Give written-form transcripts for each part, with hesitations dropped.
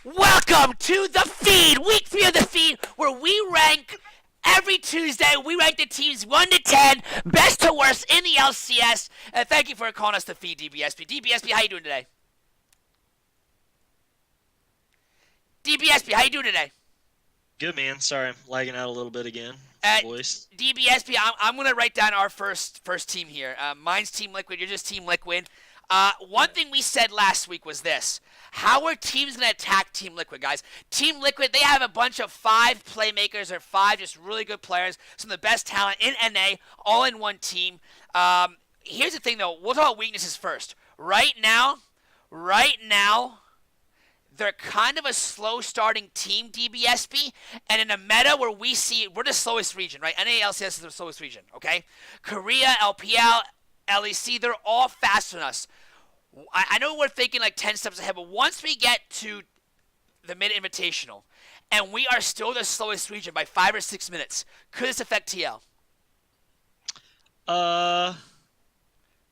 Welcome to the feed, week 3 of the feed, where we rank every Tuesday. We rank the teams 1 to 10, best to worst in the LCS. And thank you for calling us the feed, DBSP. DBSP, how you doing today? DBSP, how you doing today? Good, man. Sorry, I'm lagging out a little bit again. Uh, Voice. DBSP, I'm gonna write down our first team here. Mine's Team Liquid. You're just Team Liquid. One Yeah. thing we said last week was this: how are teams gonna attack Team Liquid, guys? Team Liquid, they have a bunch of 5 playmakers or 5 just really good players, some of the best talent in NA, all in one team. Here's the thing, though. We'll talk about weaknesses first. Right now, they're kind of a slow starting team, DBSP, and in a meta where we're the slowest region, right? NALCS is the slowest region, okay? Korea, LPL, LEC, they're all faster than us. I know we're thinking like 10 steps ahead, but once we get to the mid invitational and we are still the slowest region by 5 or 6 minutes, could this affect TL? Uh,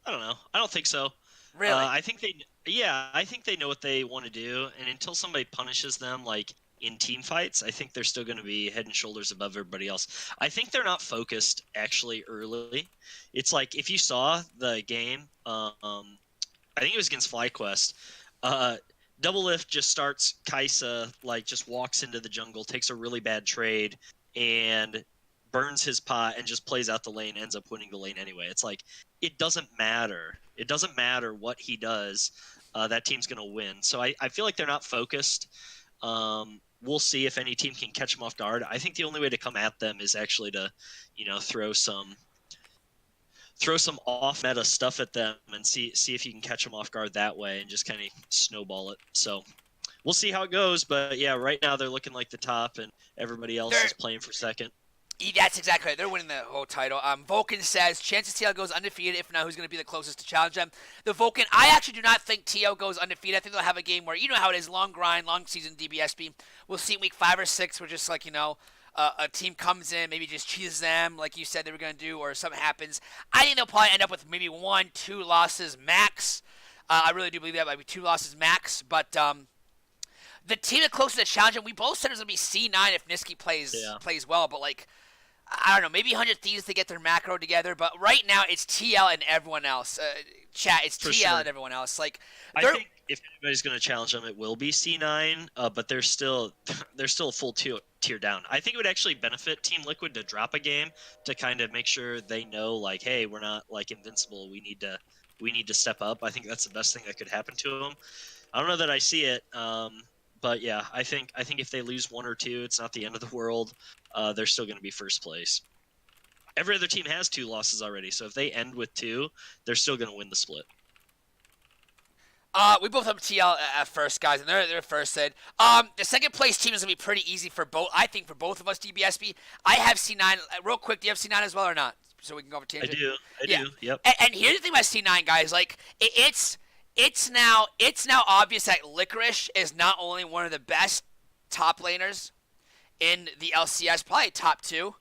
I don't know. I don't think so. Really? I think I think they know what they want to do, and until somebody punishes them, like in team fights, I think they're still going to be head and shoulders above everybody else. I think they're not focused actually early. It's like if you saw the game, I think it was against FlyQuest. Uh, Double Lift just starts Kaisa, like just walks into the jungle, takes a really bad trade, and burns his pot and just plays out the lane, ends up winning the lane anyway. It's like it doesn't matter. It doesn't matter what he does. That team's going to win. So I feel like they're not focused. We'll see if any team can catch them off guard. I think the only way to come at them is actually to, throw some off meta stuff at them and see if you can catch them off guard that way and just kind of snowball it. So we'll see how it goes. But yeah, right now they're looking like the top and everybody else They're is playing for second. That's exactly right. They're winning the whole title. Vulcan says, chances TL goes undefeated. If not, who's going to be the closest to challenge them? The Vulcan, I actually do not think TL goes undefeated. I think they'll have a game where, you know how it is, long grind, long season DBSB. We'll see in week 5 or 6 where just like, a team comes in, maybe just cheeses them like you said they were going to do, or something happens. I think they'll probably end up with maybe 1, 2 losses max. I really do believe that might be 2 losses max. But the team that closest to challenge them, we both said it was going to be C9 if Niski Yeah. plays well, but like, I don't know, maybe 100 Thieves to get their macro together, but right now it's TL and everyone else. Chat, it's For TL sure. and everyone else. Like, I they're think if anybody's going to challenge them, it will be C9, but they're still they're still a full tier down. I think it would actually benefit Team Liquid to drop a game to kind of make sure they know, like, hey, we're not like invincible. We need to step up. I think that's the best thing that could happen to them. I don't know that I see it, but yeah, I think if they lose 1 or 2, it's not the end of the world. They're still going to be first place. Every other team has 2 losses already, so if they end with 2, they're still going to win the split. we both have TL at first, guys, and they're first said. The second place team is gonna be pretty easy for both. I think for both of us, DBSB. I have C9. Real quick, do you have C9 as well or not? So we can go over I tangent. do. I Yeah. do. Yep. And here's the thing about C9, guys. Like, it's now obvious that Licorice is not only one of the best top laners in the LCS, probably top 2,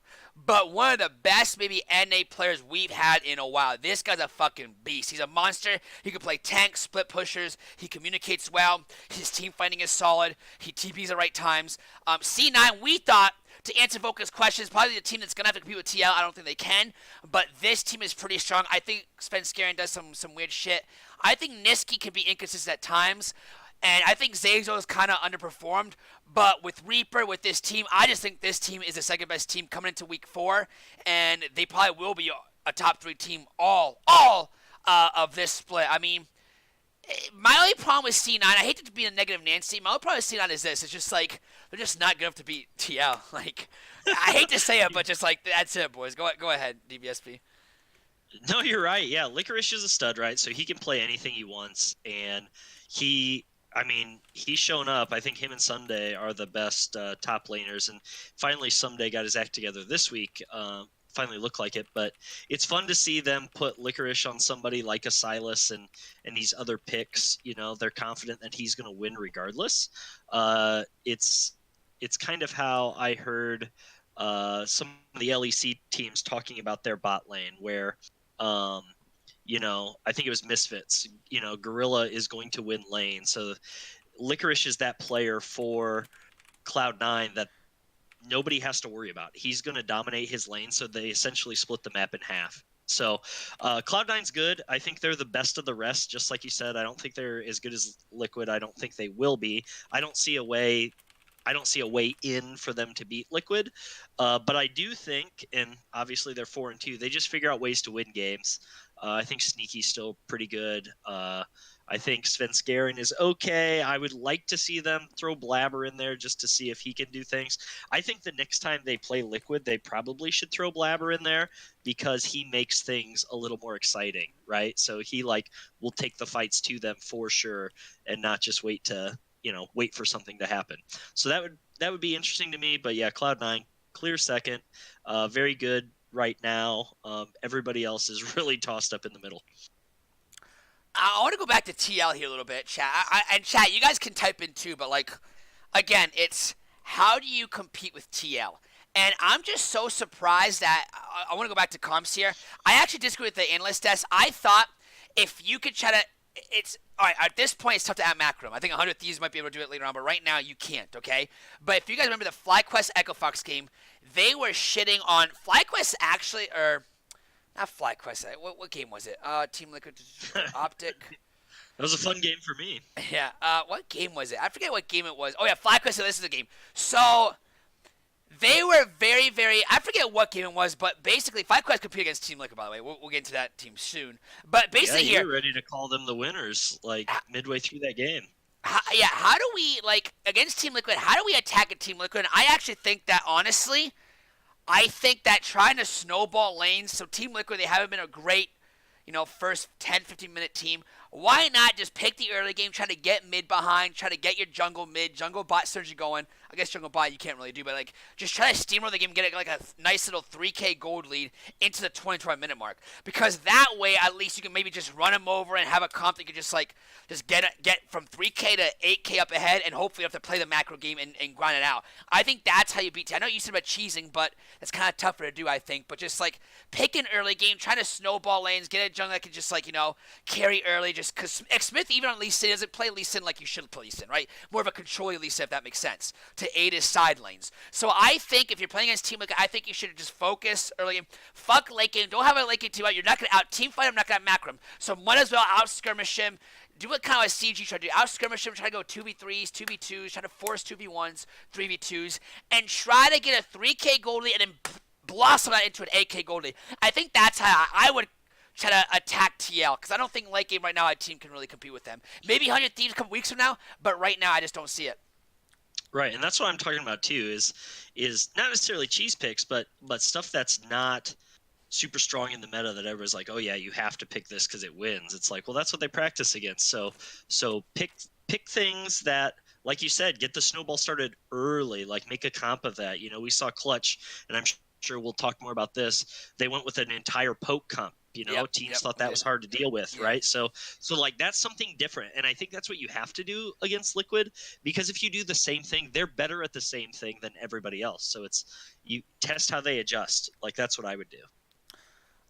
but one of the best maybe NA players we've had in a while. This guy's a fucking beast. He's a monster. He can play tank, split pushers. He communicates well. His team fighting is solid. He TPs at the right times. C9, we thought, to answer Voca's questions, probably the team that's going to have to compete with TL. I don't think they can, but this team is pretty strong. I think Spence Garen does some weird shit. I think Niski can be inconsistent at times. And I think Zazo is kind of underperformed. But with Reaper, with this team, I just think this team is the second best team coming into week 4. And they probably will be a top 3 team all of this split. I mean, my only problem with C9, I hate to be a negative Nancy. My only problem with C9 is this. It's just like, they're just not good enough to beat TL. Like, I hate to say it, but just like, that's it, boys. Go ahead, DBSP. No, you're right. Yeah, Licorice is a stud, right? So he can play anything he wants, and he's shown up. I think him and Sunday are the best top laners, and finally Sunday got his act together this week. Finally looked like it, but it's fun to see them put Licorice on somebody like a Silas and these other picks. They're confident that he's going to win regardless. It's kind of how I heard some of the LEC teams talking about their bot lane, where I think it was Misfits. Gorilla is going to win lane, so Licorice is that player for Cloud9 that nobody has to worry about. He's going to dominate his lane, so they essentially split the map in half. So Cloud9's good. I think they're the best of the rest, just like you said. I don't think they're as good as Liquid. I don't think they will be. I don't see a way in for them to beat Liquid. But I do think, and obviously they're 4-2, they just figure out ways to win games. I think Sneaky's still pretty good. I think Svenskeren is okay. I would like to see them throw Blabber in there just to see if he can do things. I think the next time they play Liquid, they probably should throw Blabber in there because he makes things a little more exciting, right? So he will take the fights to them for sure and not just wait for something to happen. So that would be interesting to me. But yeah, Cloud9, clear second, very good right now. Everybody else is really tossed up in the middle. I want to go back to TL here a little bit, chat. And chat, you guys can type in too, but again, it's how do you compete with TL? And I'm just so surprised that I want to go back to comps here. I actually disagree with the analyst desk. I thought if you could try to, it's all right. At this point, it's tough to add macro. I think 100 Thieves might be able to do it later on, but right now you can't. Okay. But if you guys remember the FlyQuest Echo Fox game, they were shitting on FlyQuest actually, or not FlyQuest. What game was it? Team Liquid Optic. That was a fun game for me. Yeah. What game was it? I forget what game it was. Oh yeah, FlyQuest. So this is the game. So they were very, very. I forget what game it was, but basically, FlyQuest competed against Team Liquid. By the way, we'll get into that team soon. But basically, yeah, here, you're ready to call them the winners midway through that game. How do we against Team Liquid? How do we attack a Team Liquid? And I actually think that honestly. I think that trying to snowball lanes, so Team Liquid, they haven't been a great, first 10, 15-minute team. Why not just pick the early game, try to get mid behind, try to get your jungle mid, jungle bot synergy going. I guess jungle bot you can't really do, but just try to steamroll the game, get a nice little 3K gold lead into the 25-minute mark. Because that way, at least you can maybe just run them over and have a comp that you can just get from 3K to 8K up ahead, and hopefully you have to play the macro game and grind it out. I think that's how you beat. I know you said about cheesing, but that's kind of tougher to do, I think. But just pick an early game, try to snowball lanes, get a jungle that can just carry early. Just because Smith, even on Lee Sin, doesn't play Lee Sin like you should play Lee Sin, right? More of a control Lee Sin, if that makes sense, to aid his side lanes. So I think if you're playing against Team Liquid, I think you should just focus early game. Fuck late game. Don't have a late game team out. You're not going to out team fight him, not going to macro him. So might as well out skirmish him. Do what kind of a CG try to do. Out skirmish him, try to go 2v3s, 2v2s, try to force 2v1s, 3v2s, and try to get a 3K gold lead and then blossom that into an 8K gold lead. I think that's how I would try to attack TL, because I don't think late game right now a team can really compete with them. Maybe 100 Thieves a couple weeks from now, but right now I just don't see it. Right, and that's what I'm talking about too. Is not necessarily cheese picks, but stuff that's not super strong in the meta that everyone's like, oh yeah, you have to pick this because it wins. It's like, well, that's what they practice against. So pick things that, like you said, get the snowball started early. Make a comp of that. We saw Clutch, and I'm sure we'll talk more about this. They went with an entire poke comp. Teams thought that was hard to deal with, right? So that's something different, and I think that's what you have to do against Liquid, because if you do the same thing, they're better at the same thing than everybody else. So you test how they adjust. That's what I would do.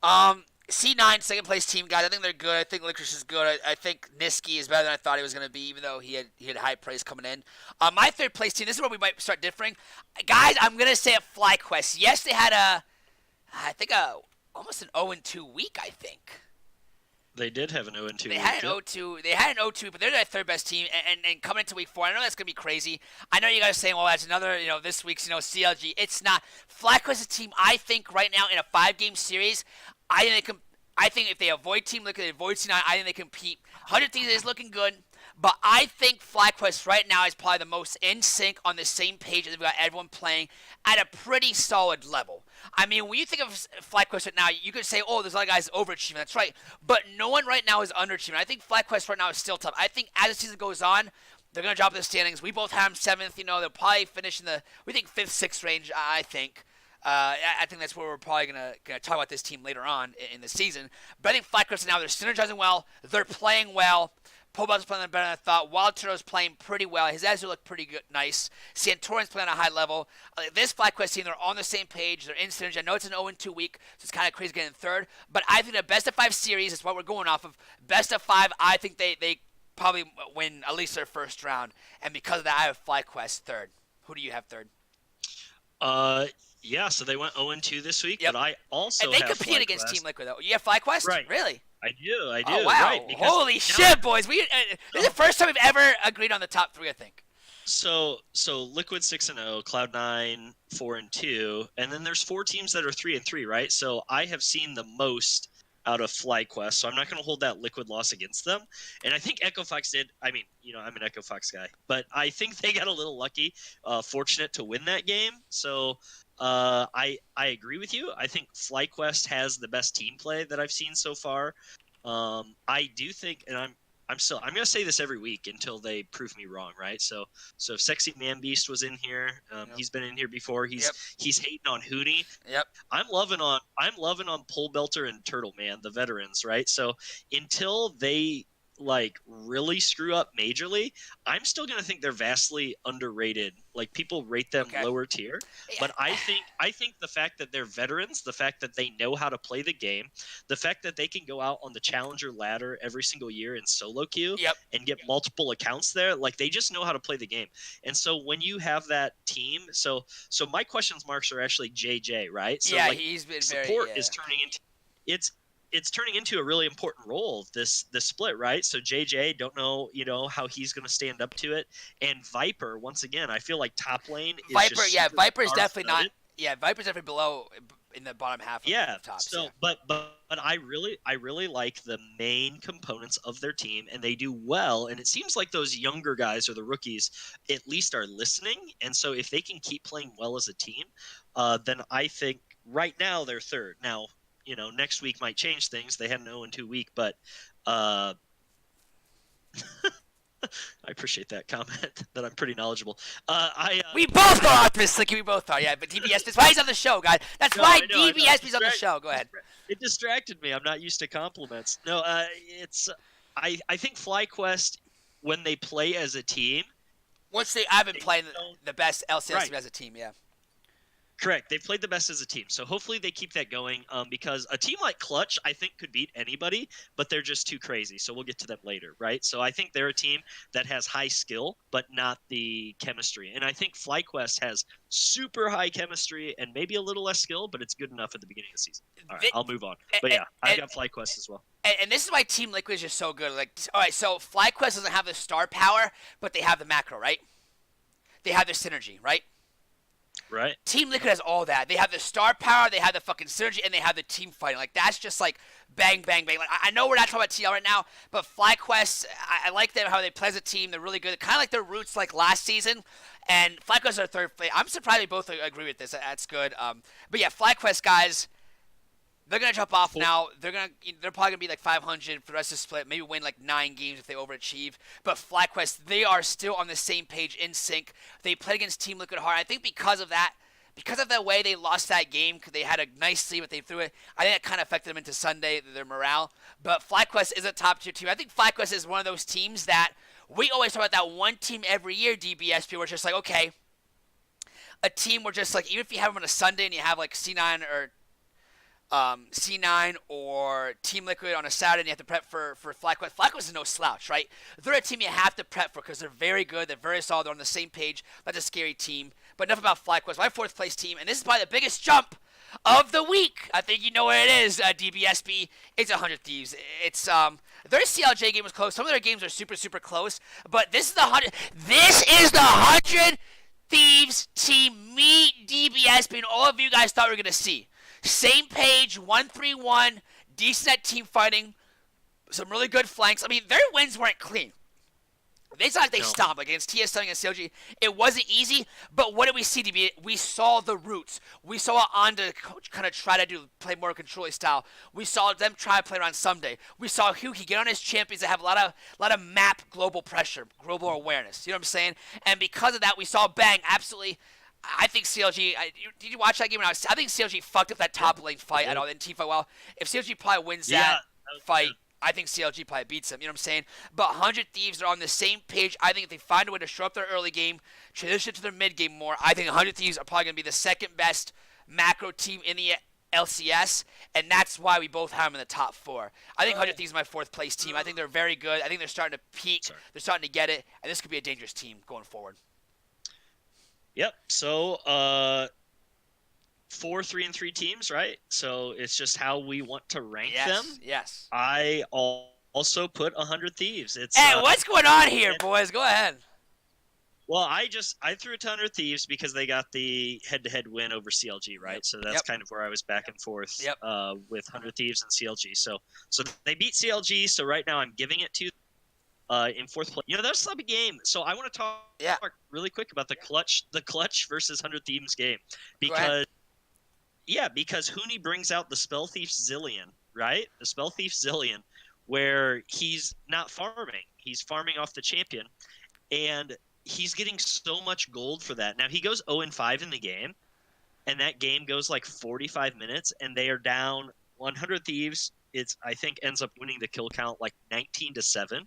C9 second place team, guys. I think they're good. I think Licorice is good. I think Niski is better than I thought he was going to be, even though he had high praise coming in. My third place team. This is where we might start differing, guys. I'm going to say a FlyQuest. Yes, they had almost an 0-2 week, I think. They did have an 0-2 week. They had an 0-2, but they're their third best team. And coming into week 4, I know that's going to be crazy. I know you guys are saying, well, that's another, this week's, CLG. It's not. FlyQuest is a team, I think, right now in a 5-game series, I think if they avoid Team Liquid, they avoid C9, I think they compete. 100 Thieves is looking good. But I think FlyQuest right now is probably the most in sync, on the same page, and they've got everyone playing at a pretty solid level. I mean, when you think of FlyQuest right now, you could say, oh, there's a lot of guys overachieving. That's right. But no one right now is underachieving. I think FlyQuest right now is still tough. I think as the season goes on, they're going to drop in the standings. We both have them 7th. They'll probably finish in the, we think, 5th, 6th range, I think. I think that's where we're probably gonna talk about this team later on in the season. But I think FlyQuest now, they're synergizing well. They're playing well. Pobel's playing better than I thought. Wild Turtle's playing pretty well. His Azure look pretty good, nice. Santorin's playing at a high level. This FlyQuest team, they're on the same page. They're in synergy. I know it's an 0-2 week, so it's kind of crazy getting third. But I think the best of 5 series is what we're going off of. Best of 5, I think they probably win at least their first round. And because of that, I have FlyQuest third. Who do you have third? Uh, yeah. So they went 0-2 this week, Yep. but I also And they have compete against FlyQuest. Team Liquid, though. You have FlyQuest? Right. Really? I do. I do. Oh, wow. Right. Because Holy now, shit, boys. This is the first time we've ever agreed on the top three, I think. So Liquid 6-0, Cloud9 4-2, and then there's 4 teams that are 3-3, right? So I have seen the most out of FlyQuest, so I'm not going to hold that Liquid loss against them. And I think Echo Fox did. I mean, I'm an Echo Fox guy, but I think they got a little lucky, fortunate to win that game. So I agree with you. I think FlyQuest has the best team play that I've seen so far. I do think, and I'm going to say this every week until they prove me wrong, right? So if Sexy Man Beast was in here, Yep. he's been in here before. He's hating on Hootie. Yep. I'm loving on Pole Belter and Turtle Man, the veterans, right? So until they really screw up majorly, I'm still gonna think they're vastly underrated. Like, people rate them lower tier, but I think the fact that they're veterans, the fact that they know how to play the game, the fact that they can go out on the challenger ladder every single year in solo queue and get multiple accounts there, like, they just know how to play the game. And so when you have that team, so my questions marks are actually JJ, right? So he's been support is turning into it's turning into a really important role, this split, right? So JJ, don't know, how he's going to stand up to it. And Viper, once again, I feel like top lane is Viper's definitely not. Yeah, Viper's definitely below in the bottom half of the top. So, but I really like the main components of their team, and they do well. And it seems like those younger guys or the rookies at least are listening. And so if they can keep playing well as a team, then I think right now they're third. Now, next week might change things. They had an 0-2 week, but I appreciate that comment that I'm pretty knowledgeable. We both are optimistic. We both are, yeah. But DBS, that's why he's on the show, guys. That's why DBS is on the show. Go ahead. It distracted me. I'm not used to compliments. No, I think FlyQuest, when they play as a team, I've been playing the best LCS team as a team, yeah. Correct. They've played the best as a team. So hopefully they keep that going, because a team like Clutch, I think, could beat anybody, but they're just too crazy. So we'll get to them later, right? So I think they're a team that has high skill, but not the chemistry. And I think FlyQuest has super high chemistry and maybe a little less skill, but it's good enough at the beginning of the season. All right, I'll move on. But yeah, I got FlyQuest as well. And this is why Team Liquid is just so good. Like, all right, so FlyQuest doesn't have the star power, but they have the macro, right? They have the synergy, right? Right. Team Liquid has all that. They have the star power, they have the fucking synergy, and they have the team fighting. Like, that's just like bang, bang, bang. Like, I know we're not talking about TL right now, but FlyQuest, I like them, how they play as a team. They're really good. Kind of like their roots like last season. And FlyQuest are third place. I'm surprised they both agree with this. That's good. But yeah, FlyQuest, guys, they're going to jump off now. They're probably going to be like 500 for the rest of the split. Maybe win like 9 games if they overachieve. But FlyQuest, they are still on the same page, in sync. They played against Team Liquid hard. I think because of the way they lost that game, because they had a nice lead, but they threw it, I think that kind of affected them into Sunday, their morale. But FlyQuest is a top tier team. I think FlyQuest is one of those teams that we always talk about, that one team every year, DBSP, where it's just like, okay, a team where just like, even if you have them on a Sunday and you have like C9 or Team Liquid on a Saturday and you have to prep for FlyQuest. FlyQuest is no slouch, right? They're a team you have to prep for because they're very good. They're very solid. They're on the same page. That's a scary team. But enough about FlyQuest. My 4th place team, and this is probably the biggest jump of the week. I think you know what it is, DBSB. It's 100 Thieves. It's their CLJ game was close. Some of their games are super, super close. But this is the 100 Thieves team. Me, DBSB, and all of you guys thought we were going to see. Same page, 1-3-1, decent at team fighting, some really good flanks. I mean, their wins weren't clean. It's not like they stomped. Like against TS7 and CLG, it wasn't easy, but what did we see, DB? We saw the roots. We saw Onda kind of try to play more controlling style. We saw them try to play around someday. We saw Huki get on his champions that have a lot of map global pressure, global awareness. You know what I'm saying? And because of that, we saw Bang absolutely. I think CLG. Did you watch that game? I think CLG fucked up that top lane fight at all. Didn't team fight well. If CLG probably wins that fight, good. I think CLG probably beats them. You know what I'm saying? But 100 Thieves are on the same page. I think if they find a way to show up their early game, transition to their mid game more, I think 100 Thieves are probably going to be the second best macro team in the LCS, and that's why we both have them in the top 4. I think 100 Thieves is my 4th place team. I think they're very good. I think they're starting to peak. Sorry. They're starting to get it, and this could be a dangerous team going forward. Yep. So 4 3-3 teams, right? So it's just how we want to rank them. Yes. I also put 100 Thieves. It's Hey, what's going on here, boys? Go ahead. Well, I threw it to 100 Thieves because they got the head-to-head win over CLG, right? Yep. So that's kind of where I was back and forth with 100 Thieves and CLG. So they beat CLG. So right now I'm giving it to in 4th place. That was a sloppy game. So I want to talk really quick about the clutch versus 100 Thieves game because Huni brings out the Spell Thief Zillion, right? The Spell Thief Zillion, where he's not farming. He's farming off the champion, and he's getting so much gold for that. Now, he goes 0-5 in the game, and that game goes like 45 minutes, and they are down 100 Thieves. I think ends up winning the kill count like 19-7.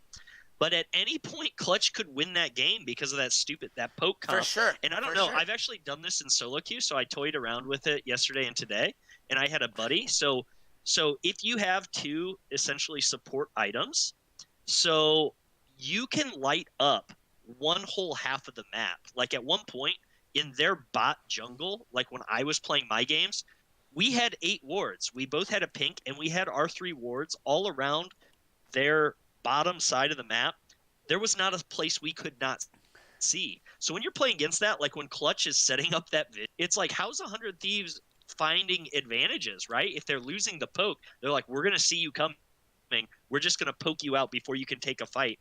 But at any point, Clutch could win that game because of that poke comp. For sure. And I don't know. Sure. I've actually done this in solo queue, so I toyed around with it yesterday and today, and I had a buddy. So if you have 2 essentially support items, so you can light up one whole half of the map. Like at one point in their bot jungle, like when I was playing my games, we had 8 wards. We both had a pink, and we had our 3 wards all around their bottom side of the map. There was not a place we could not see. So when you're playing against that, like when Clutch is setting up that vid, it's like, how's 100 Thieves finding advantages, right? If they're losing the poke, they're like, we're going to see you coming. We're just going to poke you out before you can take a fight.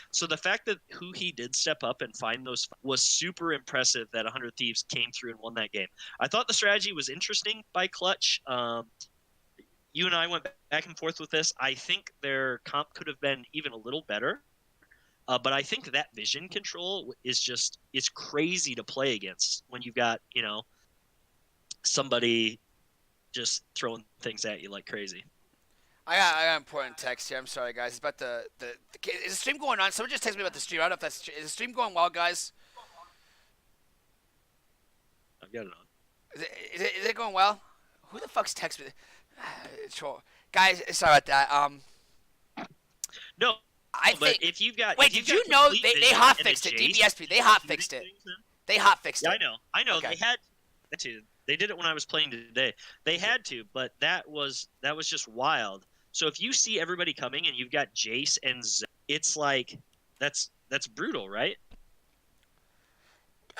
So the fact that he did step up and find those was super impressive that 100 Thieves came through and won that game. I thought the strategy was interesting by Clutch. You and I went back and forth with this. I think their comp could have been even a little better. But I think that vision control is crazy to play against when you've got, somebody just throwing things at you like crazy. I got important text here. I'm sorry, guys. It's about the is the stream going on? Someone just texted me about the stream. I don't know if is the stream going well, guys? I've got it on. Is it going well? Who the fuck's texting me? Guys, sorry about that. No, I think. If you've got, wait, did you know they hot fixed it? DBSP, they hot fixed it. They hot fixed it. I know. Okay. They had to. They did it when I was playing today. They had to, but that was just wild. So if you see everybody coming and you've got Jace and Z, it's like that's brutal, right?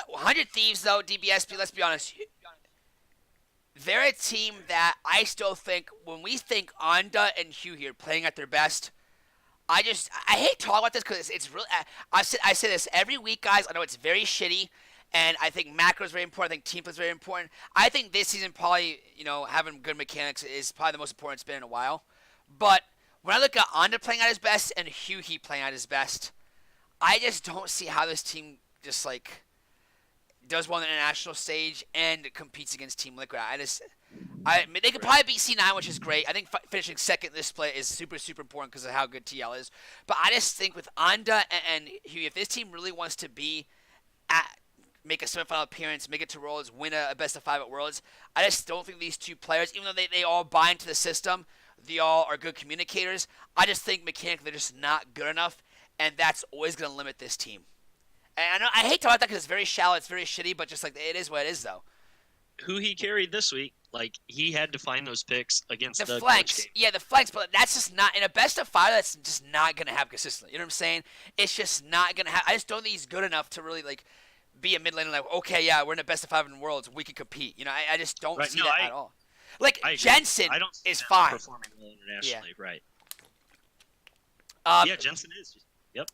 100 Thieves, though, DBSP, let's be honest. They're a team that I still think, when we think Onda and Hugh here playing at their best, I hate talking about this because it's really, I say this every week, guys. I know it's very shitty, and I think macro is very important. I think team play is very important. I think this season probably, having good mechanics is probably the most important it's been in a while. But when I look at Onda playing at his best and Hugh playing at his best, I just don't see how this team just does well on the international stage and competes against Team Liquid. They could probably beat C9, which is great. I think finishing second in this split is super, super important because of how good TL is. But I just think with Onda and Hugh, if this team really wants to make a semifinal appearance, make it to Worlds, win a best of 5 at Worlds, I just don't think these 2 players, even though they all buy into the system, they all are good communicators, I just think mechanically they're just not good enough, and that's always going to limit this team. And I hate talking about that because it's very shallow, it's very shitty, but just it is what it is, though. Who he carried this week, he had to find those picks against the flanks. game. Yeah, the flanks, but that's just not in a best of 5. That's just not gonna have consistently. You know what I'm saying? It's just not gonna have. I just don't think he's good enough to really be a mid laner. Okay, yeah, we're in a best of 5 in Worlds, we can compete. I just don't see that at all. Jensen is fine. Performing well internationally, right? Jensen is. Yep.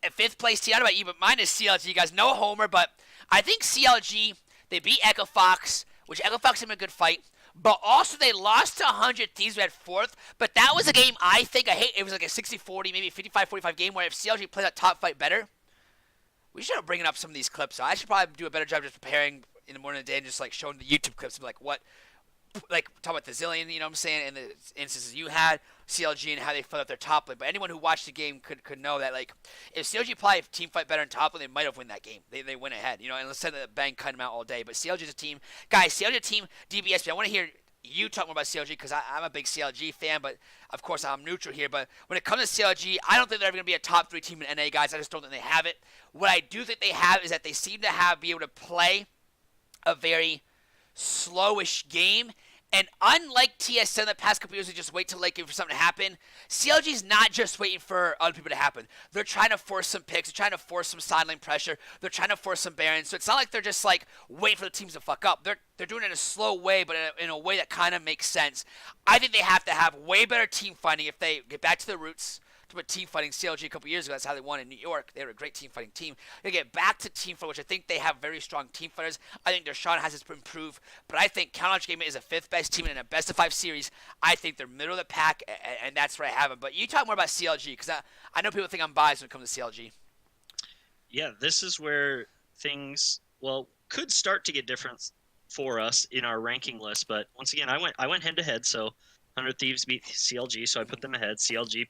At 5th place team, I don't know about you, but mine is CLG. You guys, no homer, but I think CLG, they beat Echo Fox, which Echo Fox had a good fight, but also they lost to 100 Thieves at 4th, but that was a game it was like a 60-40, maybe a 55-45 game where if CLG played that top fight better, we should have bringing up some of these clips. I should probably do a better job just preparing in the morning and day and just showing the YouTube clips of talk about the Zillion, you know what I'm saying, and the instances you had, CLG and how they fought up their top lane. But anyone who watched the game could know that if CLG played team fight better in top lane, they might have won that game. They went ahead, and instead of Bang cutting them out all day. But CLG's a team, guys. CLG's a team. DBSP. I want to hear you talk more about CLG because I'm a big CLG fan, but of course I'm neutral here. But when it comes to CLG, I don't think they're ever going to be a top 3 team in NA, guys. I just don't think they have it. What I do think they have is that they seem to be able to play a very slowish game. And unlike TSM the past couple years, who just wait till late game for something to happen, CLG's not just waiting for other people to happen. They're trying to force some picks. They're trying to force some sideline pressure. They're trying to force some barons. So it's not like they're just like waiting for the teams to fuck up. They're doing it in a slow way, but in a way that kind of makes sense. I think they have to have way better team fighting if they get back to their roots. With team fighting CLG a couple years ago. That's how they won in New York. They were a great team fighting team. They get back to team fight, which I think they have very strong team fighters. I think Deshaun has to improve, but I think Counter Gaming is a 5th best team in a best of 5 series. I think they're middle of the pack, and that's where I have them. But you talk more about CLG because I know people think I'm biased when it comes to CLG. Yeah, this is where things could start to get different for us in our ranking list. But once again, I went head to head, so 100 Thieves beat CLG, so I put them ahead. CLG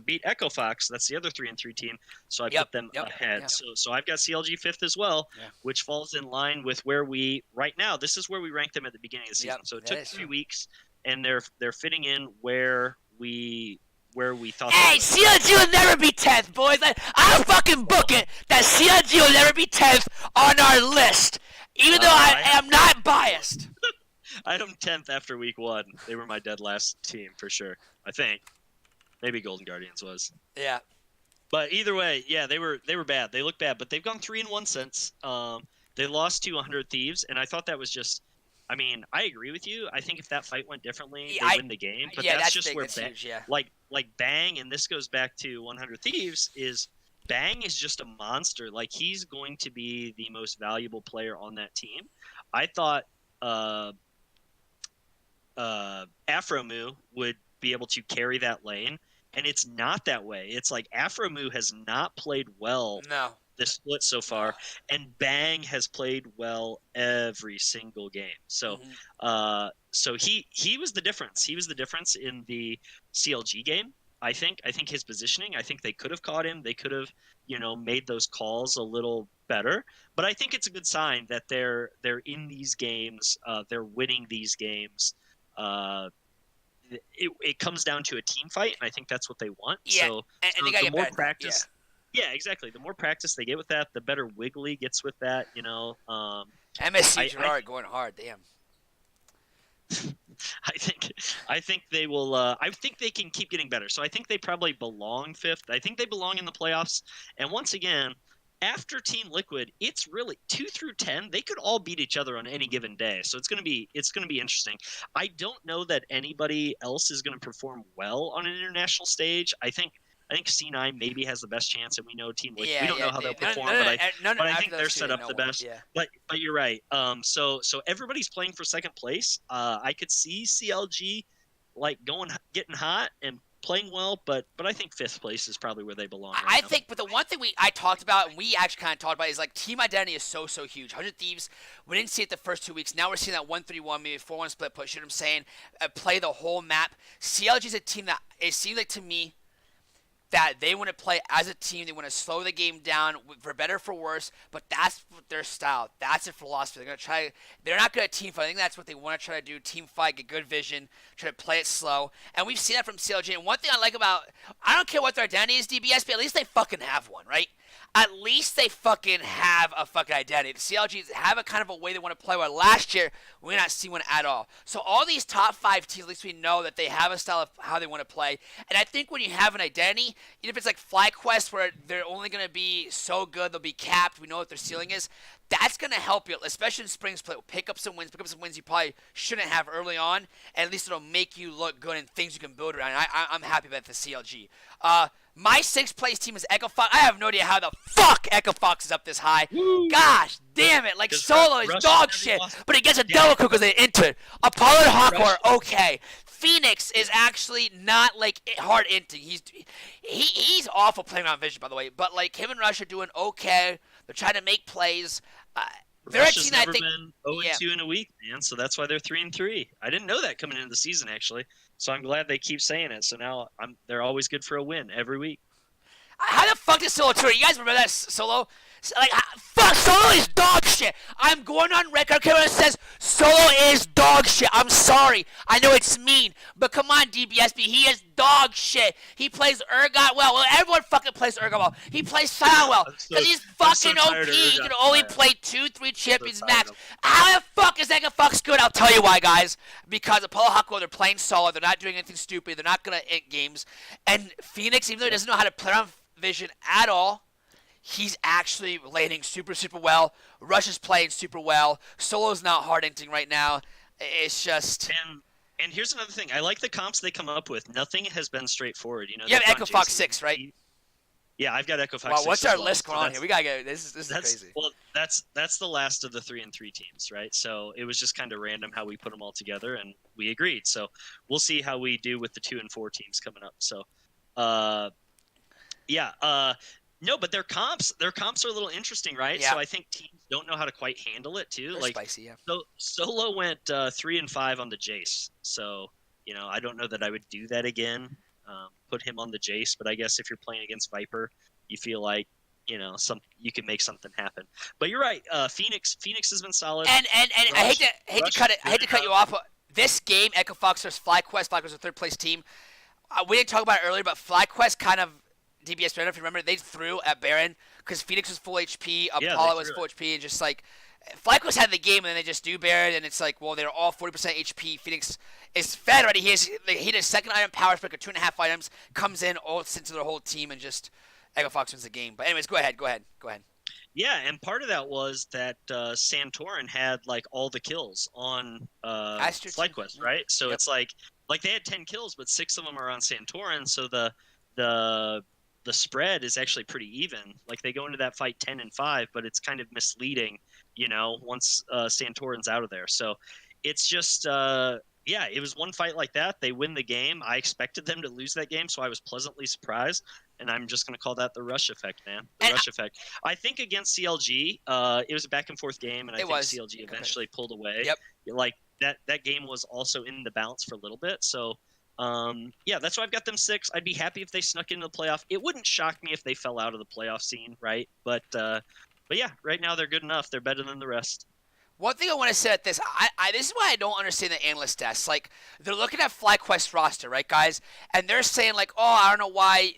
beat Echo Fox. That's the other 3-3 team, so I put them ahead. Yep. So I've got CLG 5th as well, which falls in line with where we right now. This is where we ranked them at the beginning of the season. So it took 3 weeks, and they're fitting in where we thought. Hey, CLG will never be 10th, boys. I'll fucking book it that CLG will never be 10th on our list, even though I am not biased. I had them 10th after week 1. They were my dead last team for sure. I think maybe Golden Guardians was. Yeah. But either way, yeah, they were bad. They look bad, but they've gone 3-1 since. They lost to 100 Thieves, and I thought that was just. I mean, I agree with you. I think if that fight went differently, they win the game. But that's just big, where huge, like Bang, and this goes back to 100 Thieves. Is Bang is just a monster. Like he's going to be the most valuable player on that team. I thought. Afromu would be able to carry that lane, and it's not that way. It's like Afromu has not played well this split so far, and Bang has played well every single game. So so he was the difference. He was the difference in the CLG game. I think his positioning, I think they could have caught him. They could have, made those calls a little better. But I think it's a good sign that they're in these games, they're winning these games. It comes down to a team fight, and I think that's what they want. Yeah, so they gotta the get more better. practice, yeah, exactly. The more practice they get with that, the better Wiggly gets with that. MSC Gerard going hard, damn. I think they will. I think they can keep getting better. So I think they probably belong 5th. I think they belong in the playoffs. And once again, after Team Liquid, it's really 2 through 10. They could all beat each other on any given day. So it's gonna be interesting. I don't know that anybody else is gonna perform well on an international stage. I think C9 maybe has the best chance, and we know Team Liquid. We don't know how they'll perform, but I think they're set up the best. Yeah. But you're right. So everybody's playing for second place. I could see CLG getting hot and playing well, but I think 5th place is probably where they belong. Right now. But the one thing I talked about, and we actually kind of talked about, is like team identity is so huge. 100 Thieves, we didn't see it the first 2 weeks. Now we're seeing that 1-3-1, maybe 4-1 split push. You know what I'm saying? Play the whole map. CLG is a team that it seems like to me that they want to play as a team. They want to slow the game down for better or for worse, but that's their style. That's their philosophy. They're not good at team fight. I think that's what they want to try to do. Team fight, get good vision, try to play it slow. And we've seen that from CLG. And one thing I like about, I don't care what their identity is, DBS, but at least they fucking have one, right? At least they fucking have a fucking identity. The CLGs have a kind of a way they want to play, where last year we did not see one at all. So all these top 5 teams, at least we know that they have a style of how they want to play. And I think when you have an identity, even if it's like FlyQuest, where they're only going to be so good, they'll be capped, we know what their ceiling is, that's going to help you, especially in spring split. Pick up some wins you probably shouldn't have early on, and at least it'll make you look good and things you can build around. I'm happy about the CLG. My 6th place team is Echo Fox. I have no idea how the fuck Echo Fox is up this high. Woo. Gosh damn it. Like, Solo is dog shit, but he gets a double kill because they entered. Apollo and Hawk are okay. Phoenix is actually not, like, hard inting. He's awful playing on Vision, by the way, but, like, him and Rush are doing okay. They're trying to make plays. Rush has never been 0-2 in a week, man, so that's why they're 3-3. I didn't know that coming into the season, actually. So I'm glad they keep saying it. So now they're always good for a win every week. How the fuck did Solo turn? You guys remember that Solo? Like, fuck, Solo is dog shit. I'm going on record. Okay, when it says Solo is dog shit. I'm sorry. I know it's mean, but come on, DBSB. He is dog shit. He plays Urgot well. Well, everyone fucking plays Urgot well. He plays Sion well. Because he's fucking OP. He can only play 2-3 champions max. How the fuck is Egafox good? I'll tell you why, guys. Because Apollo Huckle, they're playing solid. They're not doing anything stupid. They're not going to int games. And Phoenix, even though he doesn't know how to play on Vision at all, he's actually laning super, super well. Rush is playing super well. Solo's not hard inting right now. It's just... And here's another thing. I like the comps they come up with. Nothing has been straightforward. You know, you have Echo Fox 6, right? Yeah, I've got Echo Fox 6. Wow, what's our list so going on here? We gotta go. This is crazy. Well, that's the last of the 3-3 teams, right? So it was just kind of random how we put them all together, and we agreed. So we'll see how we do with the 2 and 4 teams coming up. So, no, but their comps are a little interesting, right? Yeah. So I think teams don't know how to quite handle it too. They're like spicy, yeah. So Solo went 3 and 5 on the Jace. So I don't know that I would do that again. Put him on the Jace, but I guess if you're playing against Viper, you feel like you can make something happen. But you're right. Phoenix has been solid. And Rush, I hate to cut you off. This game, Echo Fox versus FlyQuest. FlyQuest is a third place team. We didn't talk about it earlier, but FlyQuest kind of DBS Baron, if you remember, they threw at Baron because Phoenix was full HP, Apollo was full HP, and just like FlyQuest had the game, and then they just do Baron, and it's like, well, they're all 40% HP. Phoenix is fed already. He did a second item, power spec, 2.5 items, comes in, ults into their whole team, and just Echo Fox wins the game. But anyways, go ahead. Yeah, and part of that was that Santorin had like all the kills on FlyQuest, right? So it's like they had 10 kills, but 6 of them are on Santorin. So the spread is actually pretty even. Like they go into that fight 10 and 5, but it's kind of misleading, once Santorin's out of there. So it's just it was one fight like that. They win the game. I expected them to lose that game, so I was pleasantly surprised. And I'm just going to call that the Rush effect, man. The Rush effect. I think against CLG, it was a back and forth game, and I think CLG eventually pulled away. Yep. Like that game was also in the balance for a little bit. So that's why I've got them 6. I'd be happy if they snuck into the playoff. It wouldn't shock me if they fell out of the playoff scene, right? But yeah, right now they're good enough. They're better than the rest. One thing I want to say at this, this is why I don't understand the analyst desk. Like, they're looking at FlyQuest roster, right, guys? And they're saying, like, oh, I don't know why,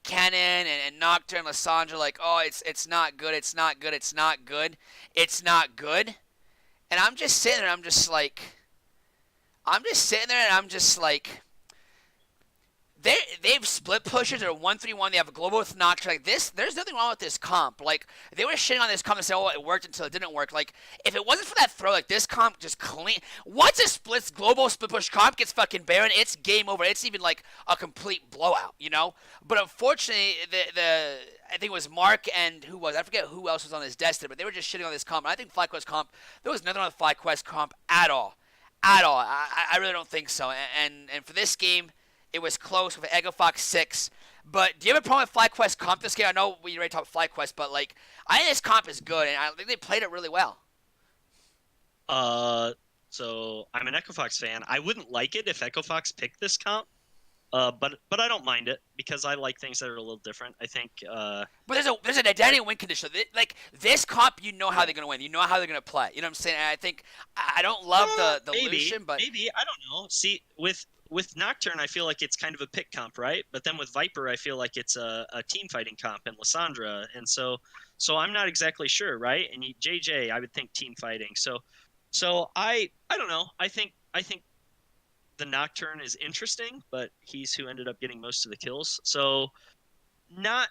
Cannon and Nocturne and Lissandra, like, oh, it's not good, it's not good, it's not good, it's not good. And I'm just sitting there, and I'm just like, they've split pushers. They're 1-3-1. They have a global with Nocturne. Like this, there's nothing wrong with this comp. Like they were shitting on this comp and saying, "Oh, it worked until it didn't work." Like if it wasn't for that throw, like this comp just clean. Once a global split push comp gets fucking Baron, it's game over. It's even like a complete blowout, But unfortunately, I think it was Mark and I forget who else was on his desk there, but they were just shitting on this comp. And I think FlyQuest comp, there was nothing on the FlyQuest comp at all. I really don't think so. And for this game, it was close with Echo Fox 6. But do you have a problem with FlyQuest comp this game? I know we already talked FlyQuest, but like I think this comp is good, and I think they played it really well. So I'm an Echo Fox fan. I wouldn't like it if Echo Fox picked this comp. But I don't mind it because I like things that are a little different. I think. But there's an identity win condition. Like this comp, you know how they're gonna win. You know how they're gonna play. You know what I'm saying? And I think I don't love the Lucian, but maybe I don't know. See, with Nocturne, I feel like it's kind of a pick comp, right? But then with Viper, I feel like it's a team fighting comp, and Lissandra, and so I'm not exactly sure, right? And JJ, I would think team fighting. So I don't know. I think the Nocturne is interesting, but he's who ended up getting most of the kills. So not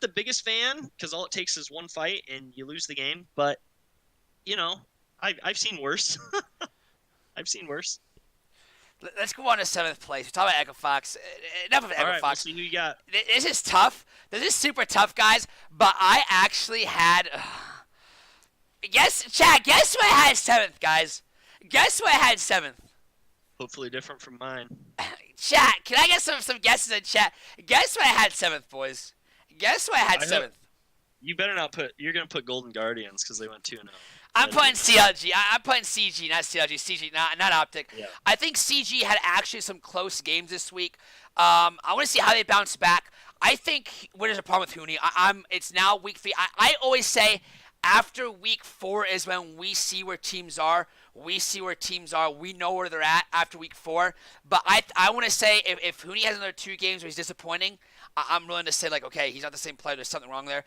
the biggest fan because all it takes is one fight and you lose the game. But I've seen worse. I've seen worse. Let's go on to 7th place. We talk about Echo Fox. Enough of Echo Fox. We'll see who you got. This is tough. This is super tough, guys. But I actually had. Chad. Guess who I had 7th, guys? Guess who I had 7th? Hopefully different from mine. Chat, can I get some guesses in chat? Guess who I had 7th, boys? Guess who I had 7th? You better not put. You're gonna put Golden Guardians because they went 2-0. I'm putting CLG. I'm putting CG, not CLG. CG, not Optic. Yeah. I think CG had actually some close games this week. I want to see how they bounce back. I think there's a problem with Huni. It's now week 3. I always say After week 4 is when we see where teams are. We see where teams are. We know where they're at after week 4. But I want to say if Hooney has another 2 games where he's disappointing, I'm willing to say, like, okay, he's not the same player. There's something wrong there.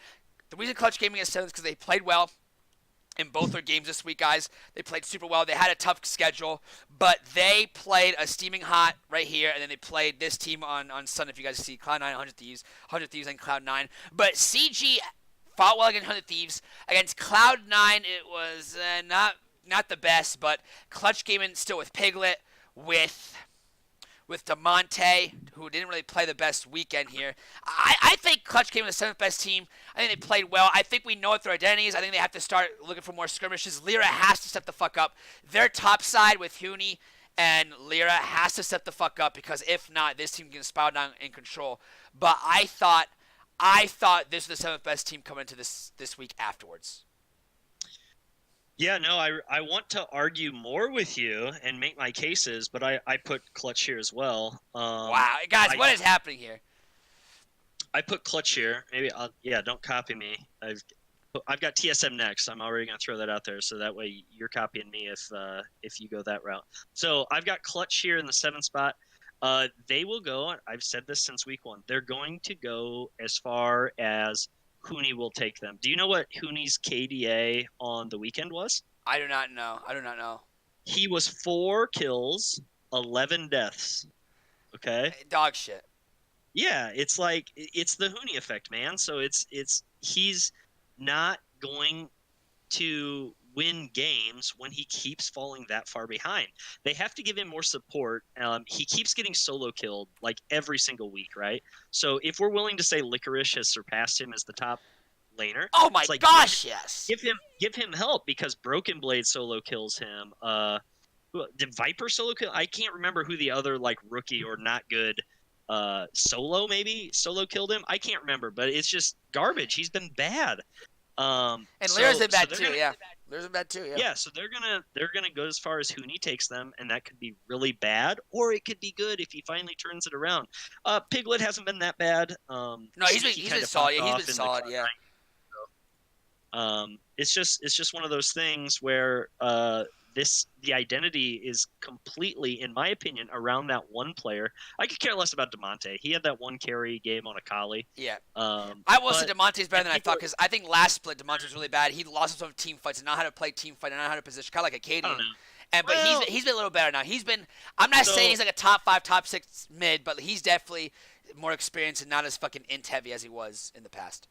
The reason Clutch came against 7 is because they played well in both their games this week, guys. They played super well. They had a tough schedule, but they played a steaming hot right here, and then they played this team on Sunday. If you guys see Cloud9, 100 Thieves, and Cloud9. But CG fought well against 100 Thieves. Against Cloud9, it was not the best, but Clutch came in still with Piglet, with DeMonte, who didn't really play the best weekend here. I think Clutch came in the 7th best team. I think they played well. I think we know what their identity is. I think they have to start looking for more skirmishes. Lyra has to step the fuck up. Their top side with Hooney and Lyra has to step the fuck up, because if not, this team can spiral down in control. But I thought this was the 7th best team coming into this week afterwards. Yeah, no, I want to argue more with you and make my cases, but I put Clutch here as well. Wow, guys, what is happening here? I put Clutch here. Maybe don't copy me. I've got TSM next. I'm already gonna throw that out there, so that way you're copying me if you go that route. So I've got Clutch here in the 7th spot. They will go. I've said this since week 1. They're going to go as far as Hooney will take them. Do you know what Hooney's KDA on the weekend was? I do not know. He was 4 kills, 11 deaths. Okay? Dog shit. Yeah, it's like it's the Hooney effect, man. So he's not going to win games when he keeps falling that far behind. They have to give him more support. He keeps getting solo killed like every single week, right? So if we're willing to say Licorice has surpassed him as the top laner, oh my gosh, yes, give him help, because Broken Blade solo kills him. Did Viper solo kill? I can't remember who the other like rookie or not good solo killed him. I can't remember, but it's just garbage. He's been bad. And Lyra's been bad too. Yeah. Lyra's been bad too. Yeah. Yeah. So they're gonna go as far as Hooney takes them, and that could be really bad, or it could be good if he finally turns it around. Piglet hasn't been that bad. No, he's been solid. Yeah, he's been solid. Yeah. It's just one of those things where the identity is completely, in my opinion, around that one player. I could care less about DeMonte. He had that one carry game on Akali. Yeah. I will say DeMonte's better than I thought, because I think last split DeMonte was really bad. He lost some team fights and not how to play team fight and not how to position, kind of like a Katie. But he's been a little better now. I'm not saying he's like a top 5, top 6 mid, but he's definitely more experienced and not as fucking int heavy as he was in the past.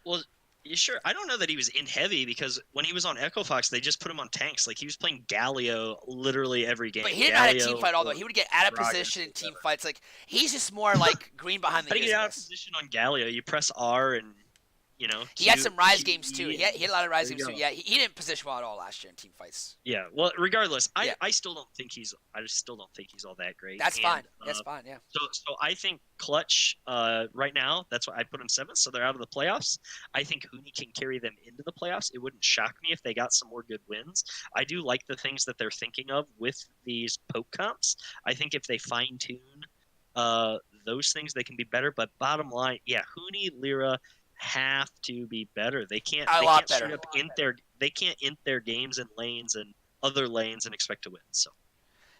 Well, you sure? I don't know that he was in heavy, because when he was on Echo Fox, they just put him on tanks. Like, he was playing Galio literally every game. But he didn't have a team fight, although he would get out of position in team fights. Like, he's just more like green behind the ears. How do you get out of guess. position on Galio? You press R and, he had some Rise games too. He had a lot of Rise games too. Yeah, he didn't position well at all last year in team fights. Yeah, well, regardless, I still don't think he's all that great. That's fine. That's fine. Yeah. So I think Clutch right now, that's why I put him 7th. So they're out of the playoffs. I think Hooney can carry them into the playoffs. It wouldn't shock me if they got some more good wins. I do like the things that they're thinking of with these poke comps. I think if they fine tune those things, they can be better. But bottom line, yeah, Hooney, Lyra have to be better. They can't int their games and lanes and other lanes and expect to win. So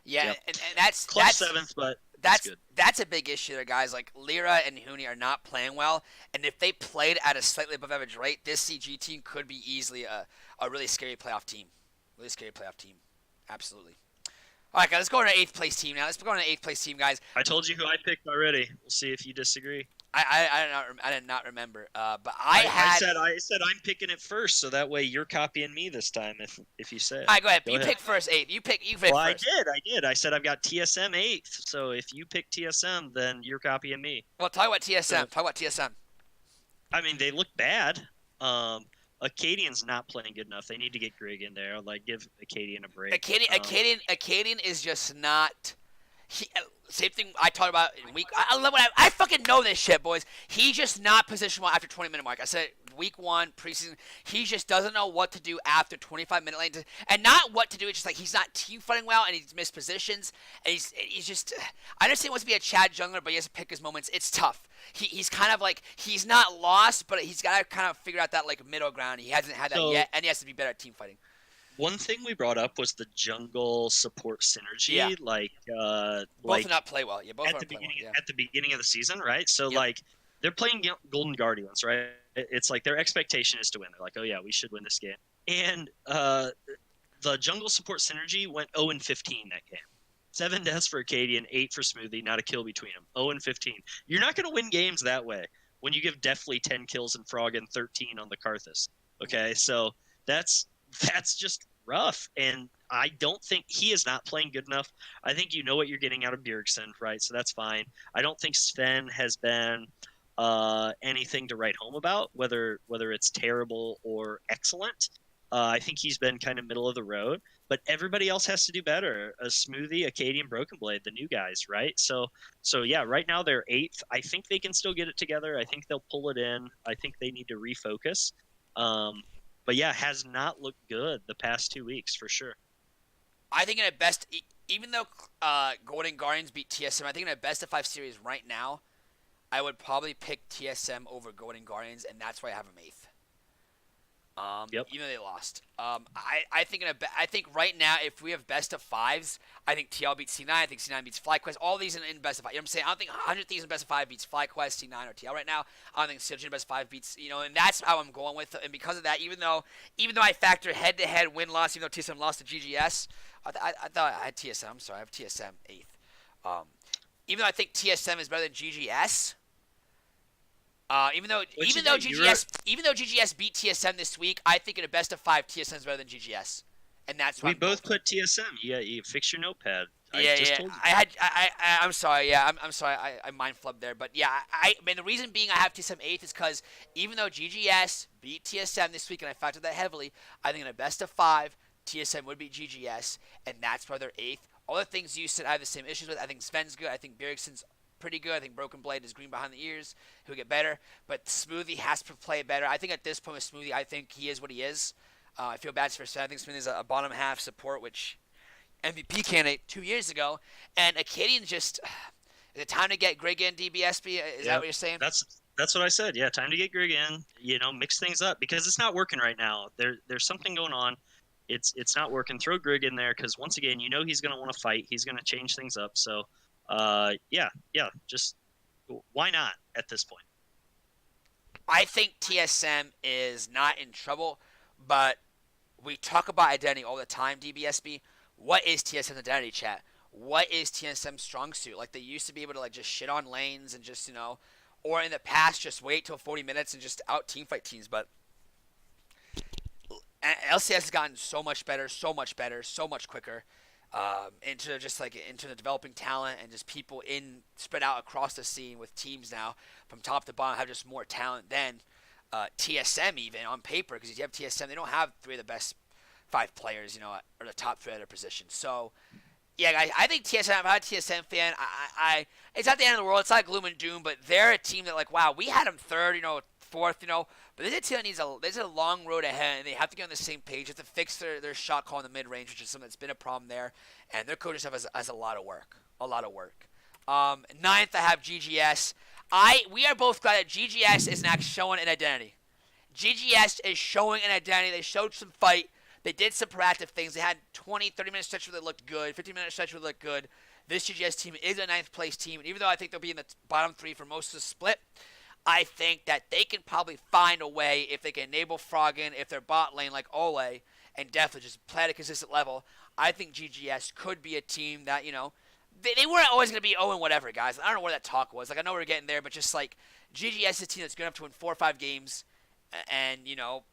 yeah, and that's Clutch 7th, but that's a big issue there, guys. Like, Lyra and Hooney are not playing well, and if they played at a slightly above average rate, this CG team could be easily a really scary playoff team. Absolutely. All right, guys, let's go on to 8th place team now. Let's go on to 8th place team, guys. I told you who I picked already. We'll see if you disagree. I did not remember. But I said I'm picking it first, so that way you're copying me this time. If you say it. All right, go ahead. You pick first 8th. You pick well, first. I did. I said I've got TSM 8th. So if you pick TSM, then you're copying me. Well, talk about TSM. I mean, they look bad. Acadian's not playing good enough. They need to get Grig in there. Like, give Acadian a break. Acadian is just not. Same thing I talked about in week. I fucking know this shit, boys. He's just not position well after 20-minute mark. I said it week 1 preseason. He just doesn't know what to do after 25-minute lanes, and not what to do. It's just like he's not team fighting well, and he's missed positions, and he's just. I understand he wants to be a Chad jungler, but he has to pick his moments. It's tough. He's kind of like he's not lost, but he's got to kind of figure out that like middle ground. He hasn't had that So, yet, and he has to be better at team fighting. one thing we brought up was the jungle support synergy, Yeah. Both do not play well. Yeah, both at don't the play well. beginning Yeah. at the beginning of the season, right? So Yep. like they're playing Golden Guardians, right? It's like their expectation is to win. They're like, oh yeah, we should win this game. And the jungle support synergy went 0-15 that game. 7 deaths for Acadian, 8 for Smoothie, not a kill between them. 0-15. You're not going to win games that way when you give Deftly 10 kills and Frog and 13 on the Karthus. Okay, so that's just rough, and I don't think he is not playing good enough. I think you know what you're getting out of Bjergsen, right? So that's fine. I don't think Sven has been anything to write home about, whether it's terrible or excellent. I think he's been kind of middle of the road, but everybody else has to do better. A Smoothie, Acadian, Broken Blade, the new guys, right? So yeah, right now they're 8th. I think they can still get it together. I think they'll pull it in. I think they need to refocus. But yeah, has not looked good the past 2 weeks for sure. I think in a best, even though Golden Guardians beat TSM, I think in a best of 5 series right now, I would probably pick TSM over Golden Guardians, and that's why I have them 8th. Yep. Even though they lost. I think right now, if we have best of 5s, I think TL beats C9. I think C9 beats FlyQuest. All these in best of 5. You know what I'm saying? I don't think 100 Thieves in best of 5 beats FlyQuest, C9, or TL right now. I don't think Silgen in best of 5 beats, and that's how I'm going with. And because of that, even though I factor head-to-head win-loss, even though TSM lost to GGS, I thought I had TSM. I'm sorry, I have TSM 8th. Even though I think TSM is better than GGS. Even though GGS beat TSM this week, I think in a best of 5, TSM is better than GGS, and that's why We both put TSM. Yeah, you fix your notepad. Yeah, just yeah. told you. I'm sorry. Yeah, I'm sorry. I mind flubbed there, but yeah, I mean the reason being I have TSM 8th is because even though GGS beat TSM this week, and I factored that heavily, I think in a best of 5, TSM would beat GGS, and that's why they're 8th. All the things you said, I have the same issues with. I think Sven's good. I think Bjergsen's pretty good. I think Broken Blade is green behind the ears. He'll get better. But Smoothie has to play better. I think at this point with Smoothie, I think he is what he is. I feel bad for Sven. I think Smoothie is a bottom half support, which MVP candidate 2 years ago. And Acadian just, is it time to get Greg in DBSB? Is that what you're saying? That's what I said. Yeah, time to get Greg in. Mix things up because it's not working right now. There's something going on. It's not working. Throw Greg in there because once again, he's going to want to fight. He's going to change things up. So yeah, just why not at this point? I think TSM is not in trouble, but we talk about identity all the time, DBSB. What is TSM's identity, chat? What is TSM's strong suit? Like, they used to be able to, just shit on lanes and just, or in the past, just wait till 40 minutes and just out teamfight teams, but LCS has gotten so much better, so much quicker. Into the developing talent and just people spread out across the scene with teams now from top to bottom have just more talent than TSM even on paper, because if you have TSM, they don't have 3 of the best 5 players, or the top 3 at their position. So yeah, guys, I think TSM. I'm a TSM fan. It's not the end of the world. It's not gloom and doom, but they're a team that wow, we had them 3rd, 4th, but this team there's a long road ahead, and they have to get on the same page. They have to fix their shot call in the mid range, which is something that's been a problem there. And their coaching staff has a lot of work. 9th, I have GGS. We are both glad that GGS is now showing an identity. GGS is showing an identity. They showed some fight. They did some proactive things. They had 20, 30-minute stretch where they looked good, 15-minute stretch where they looked good. This GGS team is a 9th place team, and even though I think they'll be in the bottom 3 for most of the split, I think that they can probably find a way if they can enable Froggen, if they're bot lane like Ole, and definitely just play at a consistent level. I think GGS could be a team that, they weren't always going to be 0 whatever, guys. I don't know where that talk was. I know we're getting there, but just GGS is a team that's good enough to win 4 or 5 games, and,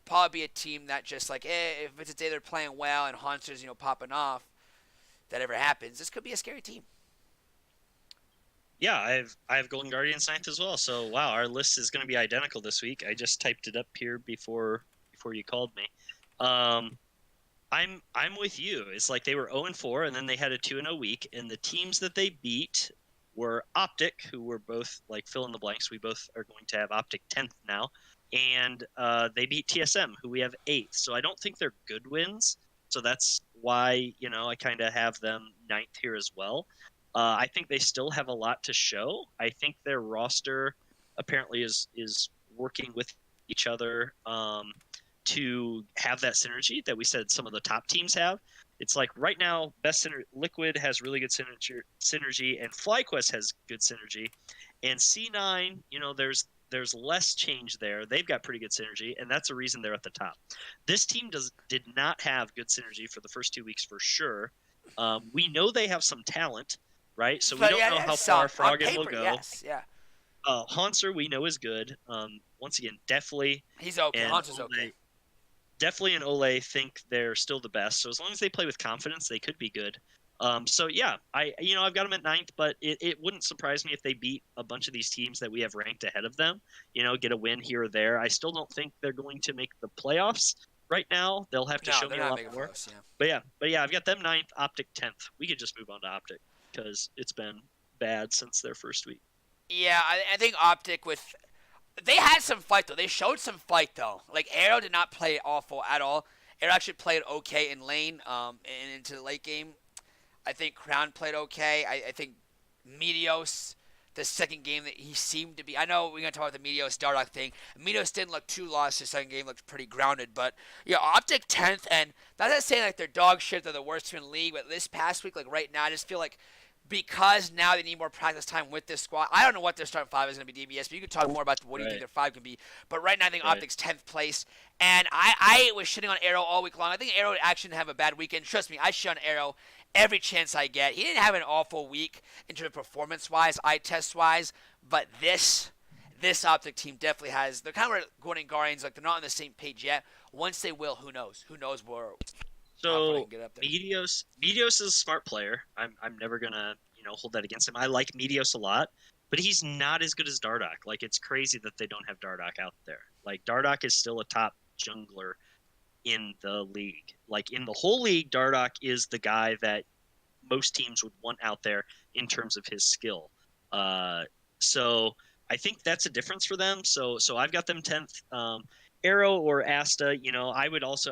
probably be a team that just if it's a day they're playing well and Haunter's, popping off, that ever happens, this could be a scary team. Yeah, I have Golden Guardians 9th as well. So wow, our list is going to be identical this week. I just typed it up here before you called me. I'm with you. It's like they were 0-4, and then they had a 2-0 week, and the teams that they beat were Optic, who were both fill in the blanks. We both are going to have Optic 10th now. and they beat TSM, who we have 8th. So I don't think they're good wins. So that's why I kind of have them 9th here as well. I think they still have a lot to show. I think their roster apparently is working with each other to have that synergy that we said some of the top teams have. It's like right now, Liquid has really good synergy, and FlyQuest has good synergy, and C9, there's less change there. They've got pretty good synergy, and that's the reason they're at the top. This team did not have good synergy for the first 2 weeks for sure. We know they have some talent, right? So we don't know how far Froggen will go. Yes, yeah. Haunter we know is good. Once again, definitely. He's okay. Haunter's okay. Definitely and Ole think they're still the best. So as long as they play with confidence, they could be good. So yeah, I've got them at 9th, but it wouldn't surprise me if they beat a bunch of these teams that we have ranked ahead of them. Get a win here or there. I still don't think they're going to make the playoffs right now. They'll have to show me a lot more. Close, yeah. But yeah, I've got them 9th, Optic 10th. We could just move on to Optic because it's been bad since their first week. Yeah, I think Optic they had some fight though. They showed some fight though. Like Arrow did not play awful at all. Arrow actually played okay in lane, and into the late game. I think Crown played okay. I think Meteos, the second game that he seemed to be. I know we're gonna talk about the Meteos Dardock thing. Meteos didn't look too lost. His second game looked pretty grounded. But yeah, Optic 10th, and that's not saying like they're dog shit. They're the worst team in the league. But this past week, like right now, I just feel like, because now they need more practice time with this squad. I don't know what their starting 5 is going to be, DBS, but you can talk more about what do you think their 5 can be. But right now, I think Optic's 10th place. And I was shitting on Arrow all week long. I think Arrow actually didn't have a bad weekend. Trust me, I shit on Arrow every chance I get. He didn't have an awful week in terms of performance-wise, eye test-wise, but this Optic team definitely has. They're kind of where Gordon and Guardians, like they're not on the same page yet. Once they will, who knows? Who knows where? So Meteos is a smart player. I'm never gonna hold that against him. I like Meteos a lot, but he's not as good as Dardock. Like it's crazy that they don't have Dardock out there. Like Dardock is still a top jungler in the league. Like in the whole league, Dardock is the guy that most teams would want out there in terms of his skill. So I think that's a difference for them. So I've got them 10th. Arrow or Asta,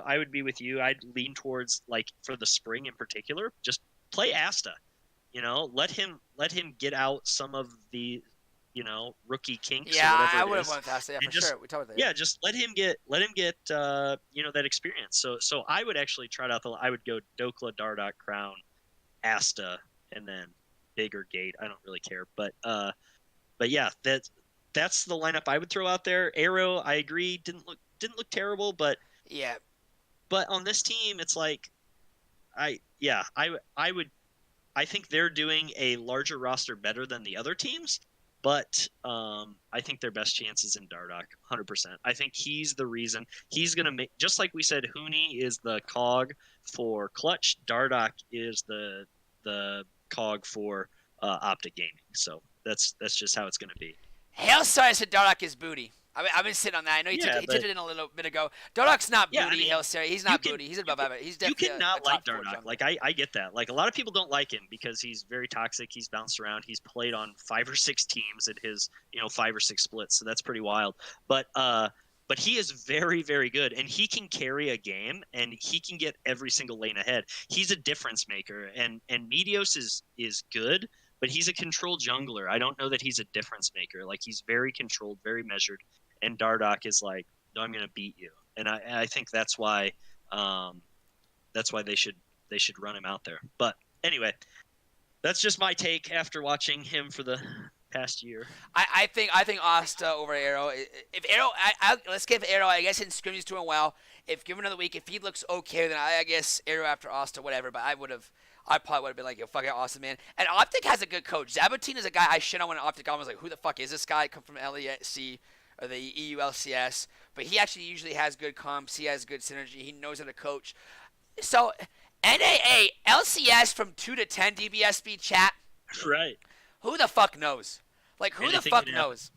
I would be with you. I'd lean towards, like, for the spring in particular, just play Asta. Let him get out some of the, rookie kinks. Yeah, or whatever I would have won with Asta, yeah, for sure. We talked about that. Yeah, just let him get that experience. So I would actually try it out. I would go Dokla, Dardock, Crown, Asta, and then Big or Gate. I don't really care, but yeah, that's the lineup I would throw out there. Arrow, I agree, didn't look terrible, but yeah. But on this team, it's like, I think they're doing a larger roster better than the other teams, but I think their best chance is in Dardock, 100%. I think he's the reason. He's gonna make, just like we said, Huni is the cog for Clutch. Dardock is the cog for Optic Gaming. So that's just how it's gonna be. Hell, sorry, I said Dardock is booty. I've been sitting on that. I know he took it in a little bit ago. Dardock's not booty, Hell, sorry. He's not booty. He's above average. He's definitely you cannot like Dardock. Like, I get that. Like, a lot of people don't like him because he's very toxic. He's bounced around. He's played on 5 or 6 teams at his, 5 or 6 splits. So that's pretty wild. But he is very, very good, and he can carry a game, and he can get every single lane ahead. He's a difference maker, and Meteos is good, but he's a controlled jungler. I don't know that he's a difference maker. Like, he's very controlled, very measured, and Dardock is like, no, I'm going to beat you. And I think that's why they should run him out there. But anyway, that's just my take after watching him for the past year. I think Asta over Arrow. If Arrow, let's give Arrow. I guess in scrims he's doing well. If given another week, if he looks okay, then I guess Arrow after Asta, whatever. But I probably would have been like, yo, fuck it, Austin, man. And Optic has a good coach. Zabatine is a guy I shit on when Optic. I was like, who the fuck is this guy? Come from LEC or the EU LCS. But he actually usually has good comps. He has good synergy. He knows how to coach. So, NAA, LCS from 2 to 10 DBSB chat. Right. Who the fuck knows? Like, who the fuck knows?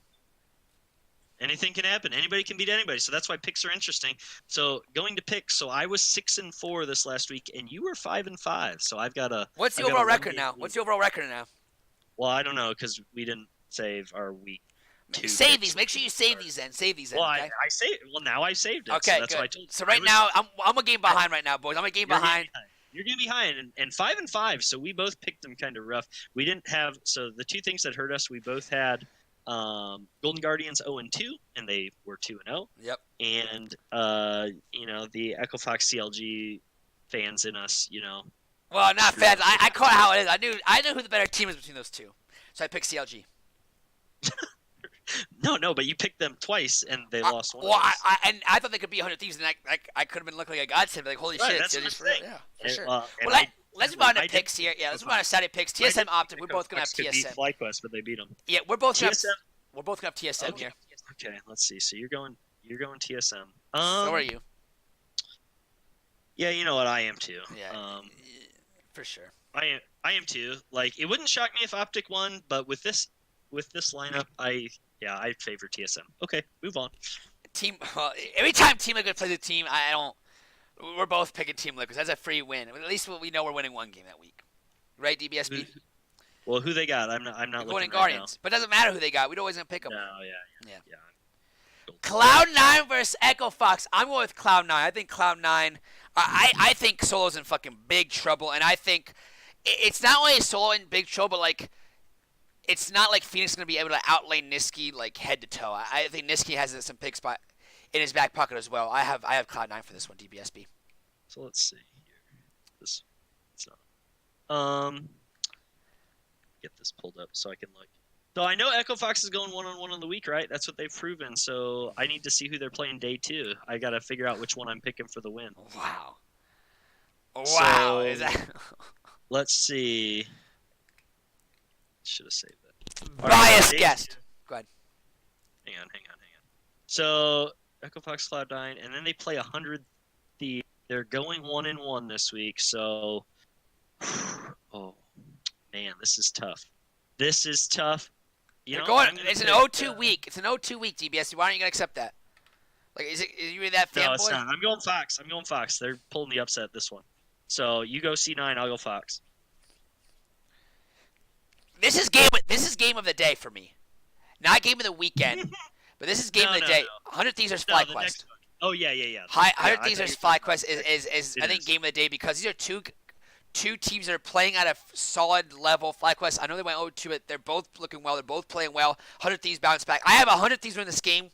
Anything can happen. Anybody can beat anybody. So that's why picks are interesting. So going to picks. So I was 6-4 this last week, and you were 5-5. So I've got a. What's the overall record now? What's the overall record now? Well, I don't know because we didn't save our week. two Save picks. these. Make sure you save these then. Save these then. Well, Okay. I saved. Well, now I saved it. Okay, so that's good. why I told you. So right now, I'm a game behind right now, boys. I'm a game behind. You're getting behind, and 5-5. So we both picked them kind of rough. We didn't have. So the two things that hurt us, we both had Golden Guardians 0-2, and they were 2-0. Yep. And the Echo Fox CLG fans in us, Well, not fans. I caught how it is. I knew who the better team is between those two, so I picked CLG. No, but you picked them twice, and they lost one. Well, I thought they could be 100 Thieves, and I could have been looking like a godsend. Like, holy shit, that's they're what just I'm saying. yeah, for sure. Well, let's move on to picks here. Yeah, let's move on to Saturday picks. TSM Optic. We're both gonna have Could beat TSM. FlyQuest, but they beat them. Yeah, we're both gonna TSM. have TSM here. Okay, let's see. So you're going TSM. So are you? Yeah, you know what? I am too. Yeah, for sure. I am too. Like, it wouldn't shock me if Optic won, but with this lineup, I favor TSM. Okay, move on. Every time Team Liquid plays a team, I don't. We're both picking Team Liquid. That's a free win. At least we know we're winning one game that week, right? DBSB. Well, who they got? I'm not We're looking going right Guardians, but it doesn't matter who they got. We'd always gonna pick them. now. No, Yeah. yeah. Cloud9 versus Echo Fox. I'm going with Cloud9. I think Cloud9. I think Solo's in fucking big trouble, and I think it's not only Solo in big trouble, but like it's not like Phoenix is gonna be able to outlane Niski like head to toe. I think Niski has some pick spot in his back pocket as well. I have Cloud9 for this one, DBSB. So let's see here. It's not. Get this pulled up so I can look. So I know Echo Fox is going 1-on-1 on the week, right? That's what they've proven. So I need to see who they're playing day 2. I got to figure out which one I'm picking for the win. Wow. So, Is that let's see. Should have saved that. biased Day guest? 2. Go ahead. Hang on. So Echo Fox Cloud9, and then they play 100. They're going 1-1 this week. So, oh man, this is tough. It's an 0-2 week. It's an 0-2 week, DBS. Why aren't you gonna accept that? Like, is you that fanboy? No, it's not. I'm going Fox. They're pulling the upset this one. So you go C9. I'll go Fox. This is game of the day for me. Not game of the weekend, but this is game of the day. 100 Thieves versus FlyQuest. Oh yeah. 100 Thieves versus FlyQuest is I think game of the day because these are two teams that are playing at a solid level. FlyQuest, I know they went 0-2, but they're both looking well. They're both playing well. 100 Thieves bounce back. I have 100 Thieves win this game.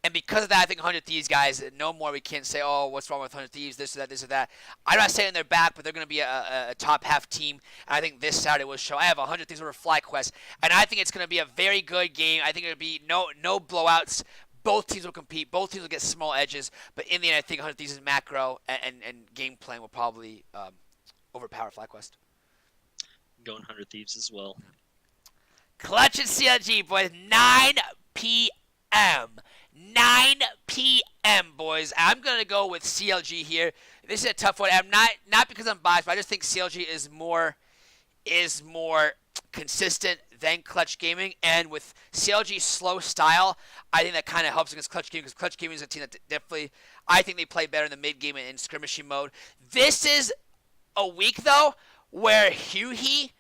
And because of that, I think 100 Thieves, guys, no more we can't say, oh, what's wrong with 100 Thieves, this or that. I'm not saying they're back, but they're going to be a top half team. And I think this Saturday will show. I have 100 Thieves over FlyQuest. And I think it's going to be a very good game. I think it'll be no blowouts. Both teams will compete. Both teams will get small edges. But in the end, I think 100 Thieves' macro and game plan will probably overpower FlyQuest. I'm going 100 Thieves as well. Clutch and CLG, boys. 9 p.m. 9 p.m. boys. I'm gonna go with CLG here. This is a tough one. I'm not because I'm biased, but I just think CLG is more consistent than Clutch Gaming, and with CLG's slow style, I think that kind of helps against Clutch Gaming because Clutch Gaming is a team that definitely I think they play better in the mid game and in skirmishing mode. This is a week though where Hooney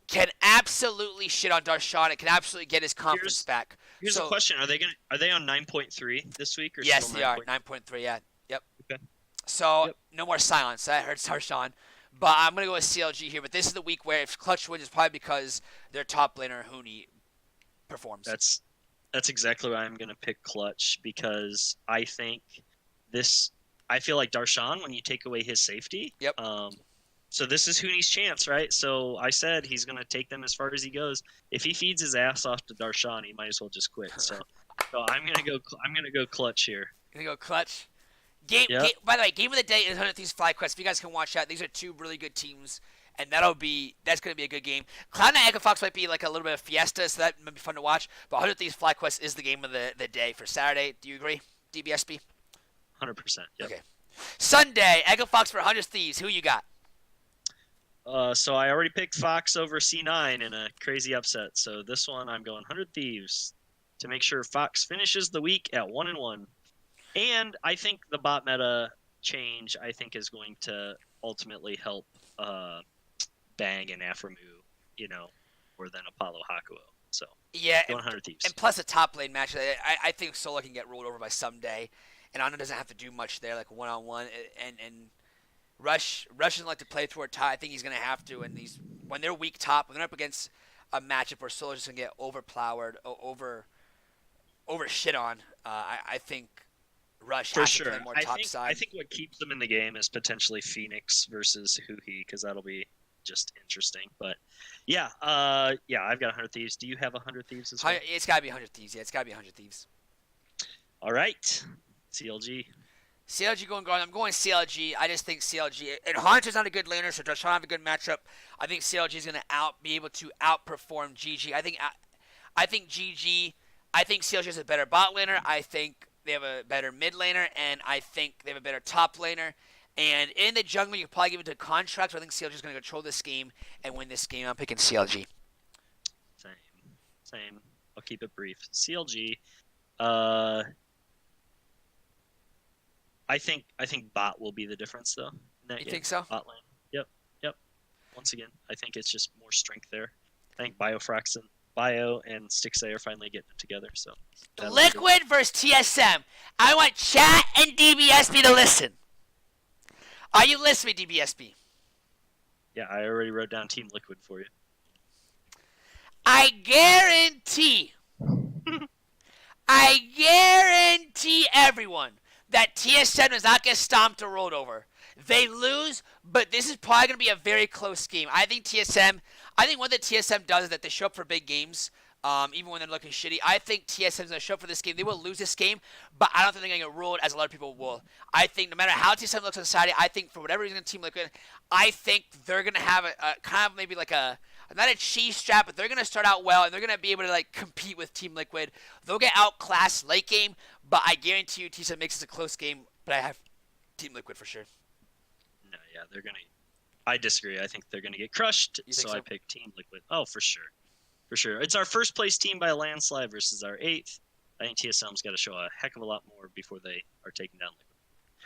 can absolutely shit on Darshan and can absolutely get his confidence back. Here's a question: Are they on 9.3 this week? Or yes, still they are 9.3. Yeah, yep. Okay. So no more silence. That hurts Darshan. But I'm gonna go with CLG here. But this is the week where if Clutch wins, it's probably because their top laner Hooney performs. That's exactly why I'm gonna pick Clutch because I think this. I feel like Darshan when you take away his safety. Yep. So this is Hooney's chance, right? So I said he's going to take them as far as he goes. If he feeds his ass off to Darshan, he might as well just quit. So I'm going to go Clutch here. Gonna go Clutch. By the way, game of the day is 100 Thieves FlyQuest. If you guys can watch that, these are two really good teams, and that's going to be a good game. Cloud9 Echo Fox might be like a little bit of fiesta, so that might be fun to watch. But 100 Thieves FlyQuest is the game of the day for Saturday. Do you agree, DBSB? 100%. Yep. Okay. Sunday, Echo Fox for 100 Thieves. Who you got? So I already picked Fox over C9 in a crazy upset. So this one I'm going 100 Thieves to make sure Fox finishes the week at 1-1. And I think the bot meta change I think is going to ultimately help Bang and Aframu, more than Apollo Hakuo. So Yeah, going 100 Thieves. and plus a top lane match. I think Solo can get rolled over by someday, and Ana doesn't have to do much there, like 1-on-1. And Rush doesn't like to play toward top. I think he's gonna have to. And these when they're weak top, when they're up against a matchup where Solo's just gonna get overpowered, over shit on. I think Rush For has to sure. play more I top think side. what keeps them in the game is potentially Phoenix versus Huhi, because that'll be just interesting. But yeah, I've got 100 Thieves. Do you have 100 Thieves as well? It's gotta be 100 Thieves. Yeah, it's gotta be 100 Thieves. All right, CLG. CLG going guard. I'm going CLG. I just think CLG and Haunter's not a good laner, so Drashan have a good matchup. I think CLG is gonna be able to outperform GG. I think GG. I think CLG is a better bot laner. I think they have a better mid laner, and I think they have a better top laner. And in the jungle, you can probably give it to contracts. I think CLG is going to control this game and win this game. I'm picking CLG. Same. I'll keep it brief. CLG. I think bot will be the difference though. In that You game. think so? Bot lane. Yep. Once again, I think it's just more strength there. I think Bio and Stixay are finally getting it together. So Liquid versus TSM. I want chat and DBSB to listen. Are you listening, DBSB? Yeah, I already wrote down Team Liquid for you. I guarantee everyone that TSM does not get stomped or rolled over. They lose, but this is probably going to be a very close game. I think what the TSM does is that they show up for big games, even when they're looking shitty. I think TSM is going to show up for this game. They will lose this game, but I don't think they're going to get ruled as a lot of people will. I think no matter how TSM looks on Saturday, I think for whatever reason, Team Liquid, I think they're going to have a kind of maybe like not a cheese strap, but they're going to start out well, and they're going to be able to like compete with Team Liquid. They'll get outclassed late game, but I guarantee you TSM makes this a close game, but I have Team Liquid for sure. No, yeah, they're going to... I disagree. I think they're going to get crushed, so I pick Team Liquid. Oh, for sure. For sure. It's our first place team by a landslide versus our 8th. I think TSM's got to show a heck of a lot more before they are taking down Liquid.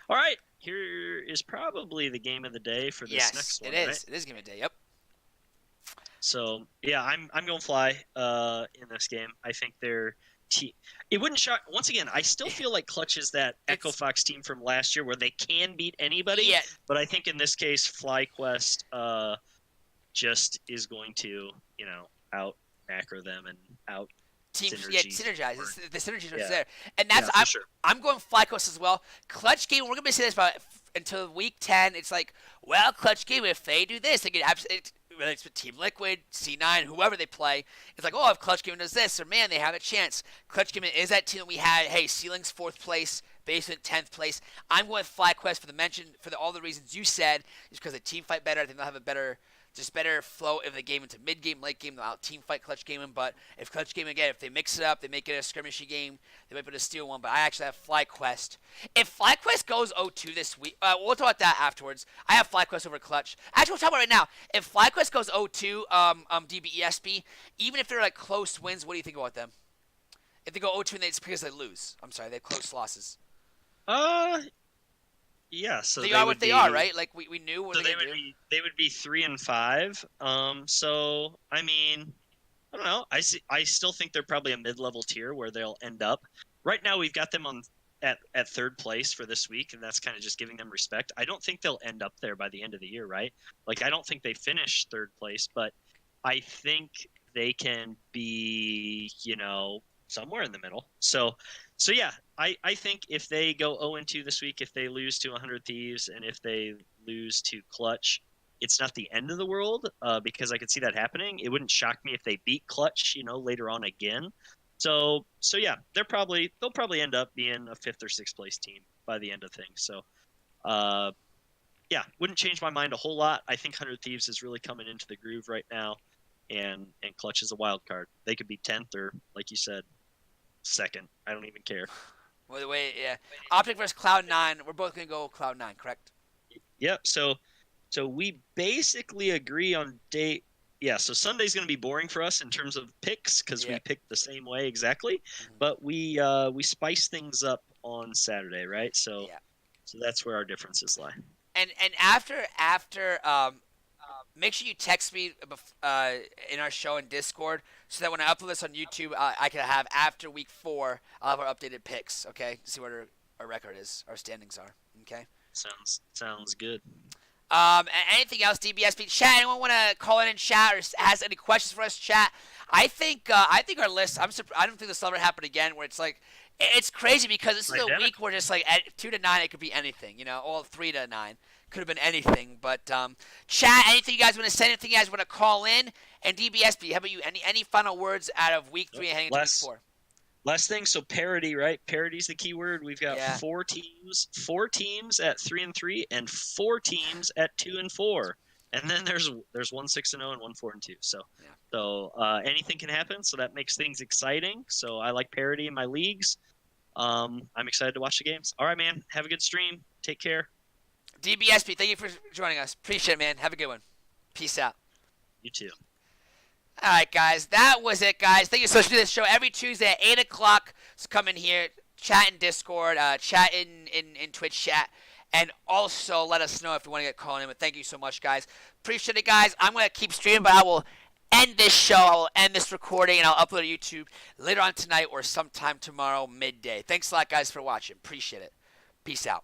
All right, here is probably the game of the day for this next one. Yes, it is. Right? It is game of the day, yep. So, yeah, I'm going Fly in this game. I think they're... It wouldn't shock... Once again, I still feel like Clutch is that Echo Fox team from last year where they can beat anybody. Yeah. But I think in this case, FlyQuest just is going to, out macro them and out synergize. The synergies are Yeah. there, and that's for sure. I'm going FlyQuest as well. Clutch game. We're gonna say this about until week 10. It's like, well, Clutch game. If they do this, they get whether it's with Team Liquid, C9, whoever they play. It's like, oh, if Clutch game does this, or man, they have a chance. Clutch game is that team that we had. Hey, ceiling's 4th place, basement 10th place. I'm going FlyQuest for all the reasons you said, just because the team fight better. I think they'll have a better flow of the game into mid game, late game, out team fight Clutch gaming. But if Clutch gaming again, if they mix it up, they make it a skirmishy game, they might be able to steal one. But I actually have FlyQuest. If FlyQuest goes 0-2 this week, we'll talk about that afterwards. I have FlyQuest over Clutch. Actually, we'll talk about it right now. If FlyQuest goes 0-2, DBESB, even if they're like close wins, what do you think about them? If they go 0-2 and it's because they lose. I'm sorry, they have close losses. Yeah, so they are what they are, right? Like we knew what they would do. They would be 3-5. So I mean, I don't know. I still think they're probably a mid-level tier where they'll end up. Right now, we've got them at 3rd place for this week, and that's kind of just giving them respect. I don't think they'll end up there by the end of the year, right? Like I don't think they finish 3rd place, but I think they can be, somewhere in the middle. So yeah, I think if they go 0-2 this week, if they lose to 100 Thieves, and if they lose to Clutch, it's not the end of the world, because I could see that happening. It wouldn't shock me if they beat Clutch, later on again. So yeah, they'll probably end up being a 5th or 6th place team by the end of things. So yeah, wouldn't change my mind a whole lot. I think 100 Thieves is really coming into the groove right now, and Clutch is a wild card. They could be 10th or, like you said, 2nd. I don't even care. Well, the way, yeah. Optic versus Cloud9. We're both going to go Cloud9, correct? Yep. So we basically agree on date. Yeah, so Sunday's going to be boring for us in terms of picks because we picked the same way exactly. Mm-hmm. But we spice things up on Saturday, right? So that's where our differences lie. And after make sure you text me in our show in Discord so that when I upload this on YouTube, I can have after week 4, I'll have our updated picks. Okay, to see what our record is, our standings are. Okay. Sounds good. Anything else, DBSP chat? Anyone want to call in and chat or has any questions for us? Chat. I think our list. I don't think this will ever happen again. Where it's like, it's crazy because this is a week where just like at 2 to 9, it could be anything. You know, all 3 to 9 could have been anything. But chat. Anything you guys want to say? Anything you guys want to call in? And DBSP, how about you? Any final words out of week 3 and heading into week 4? Last thing, so parity, right? Parity's the key word. We've got 4 teams at 3-3, and 4 teams at 2-4, and then there's 1 6-0 and 1 4-2. So anything can happen. So that makes things exciting. So I like parity in my leagues. I'm excited to watch the games. All right, man. Have a good stream. Take care. DBSP, thank you for joining us. Appreciate it, man. Have a good one. Peace out. You too. All right, guys. That was it, guys. Thank you so much for this show every Tuesday at 8 o'clock. So come in here, chat in Discord, chat in Twitch chat, and also let us know if you want to get calling in. But thank you so much, guys. Appreciate it, guys. I'm going to keep streaming, but I will end this show. I will end this recording, and I'll upload to YouTube later on tonight or sometime tomorrow midday. Thanks a lot, guys, for watching. Appreciate it. Peace out.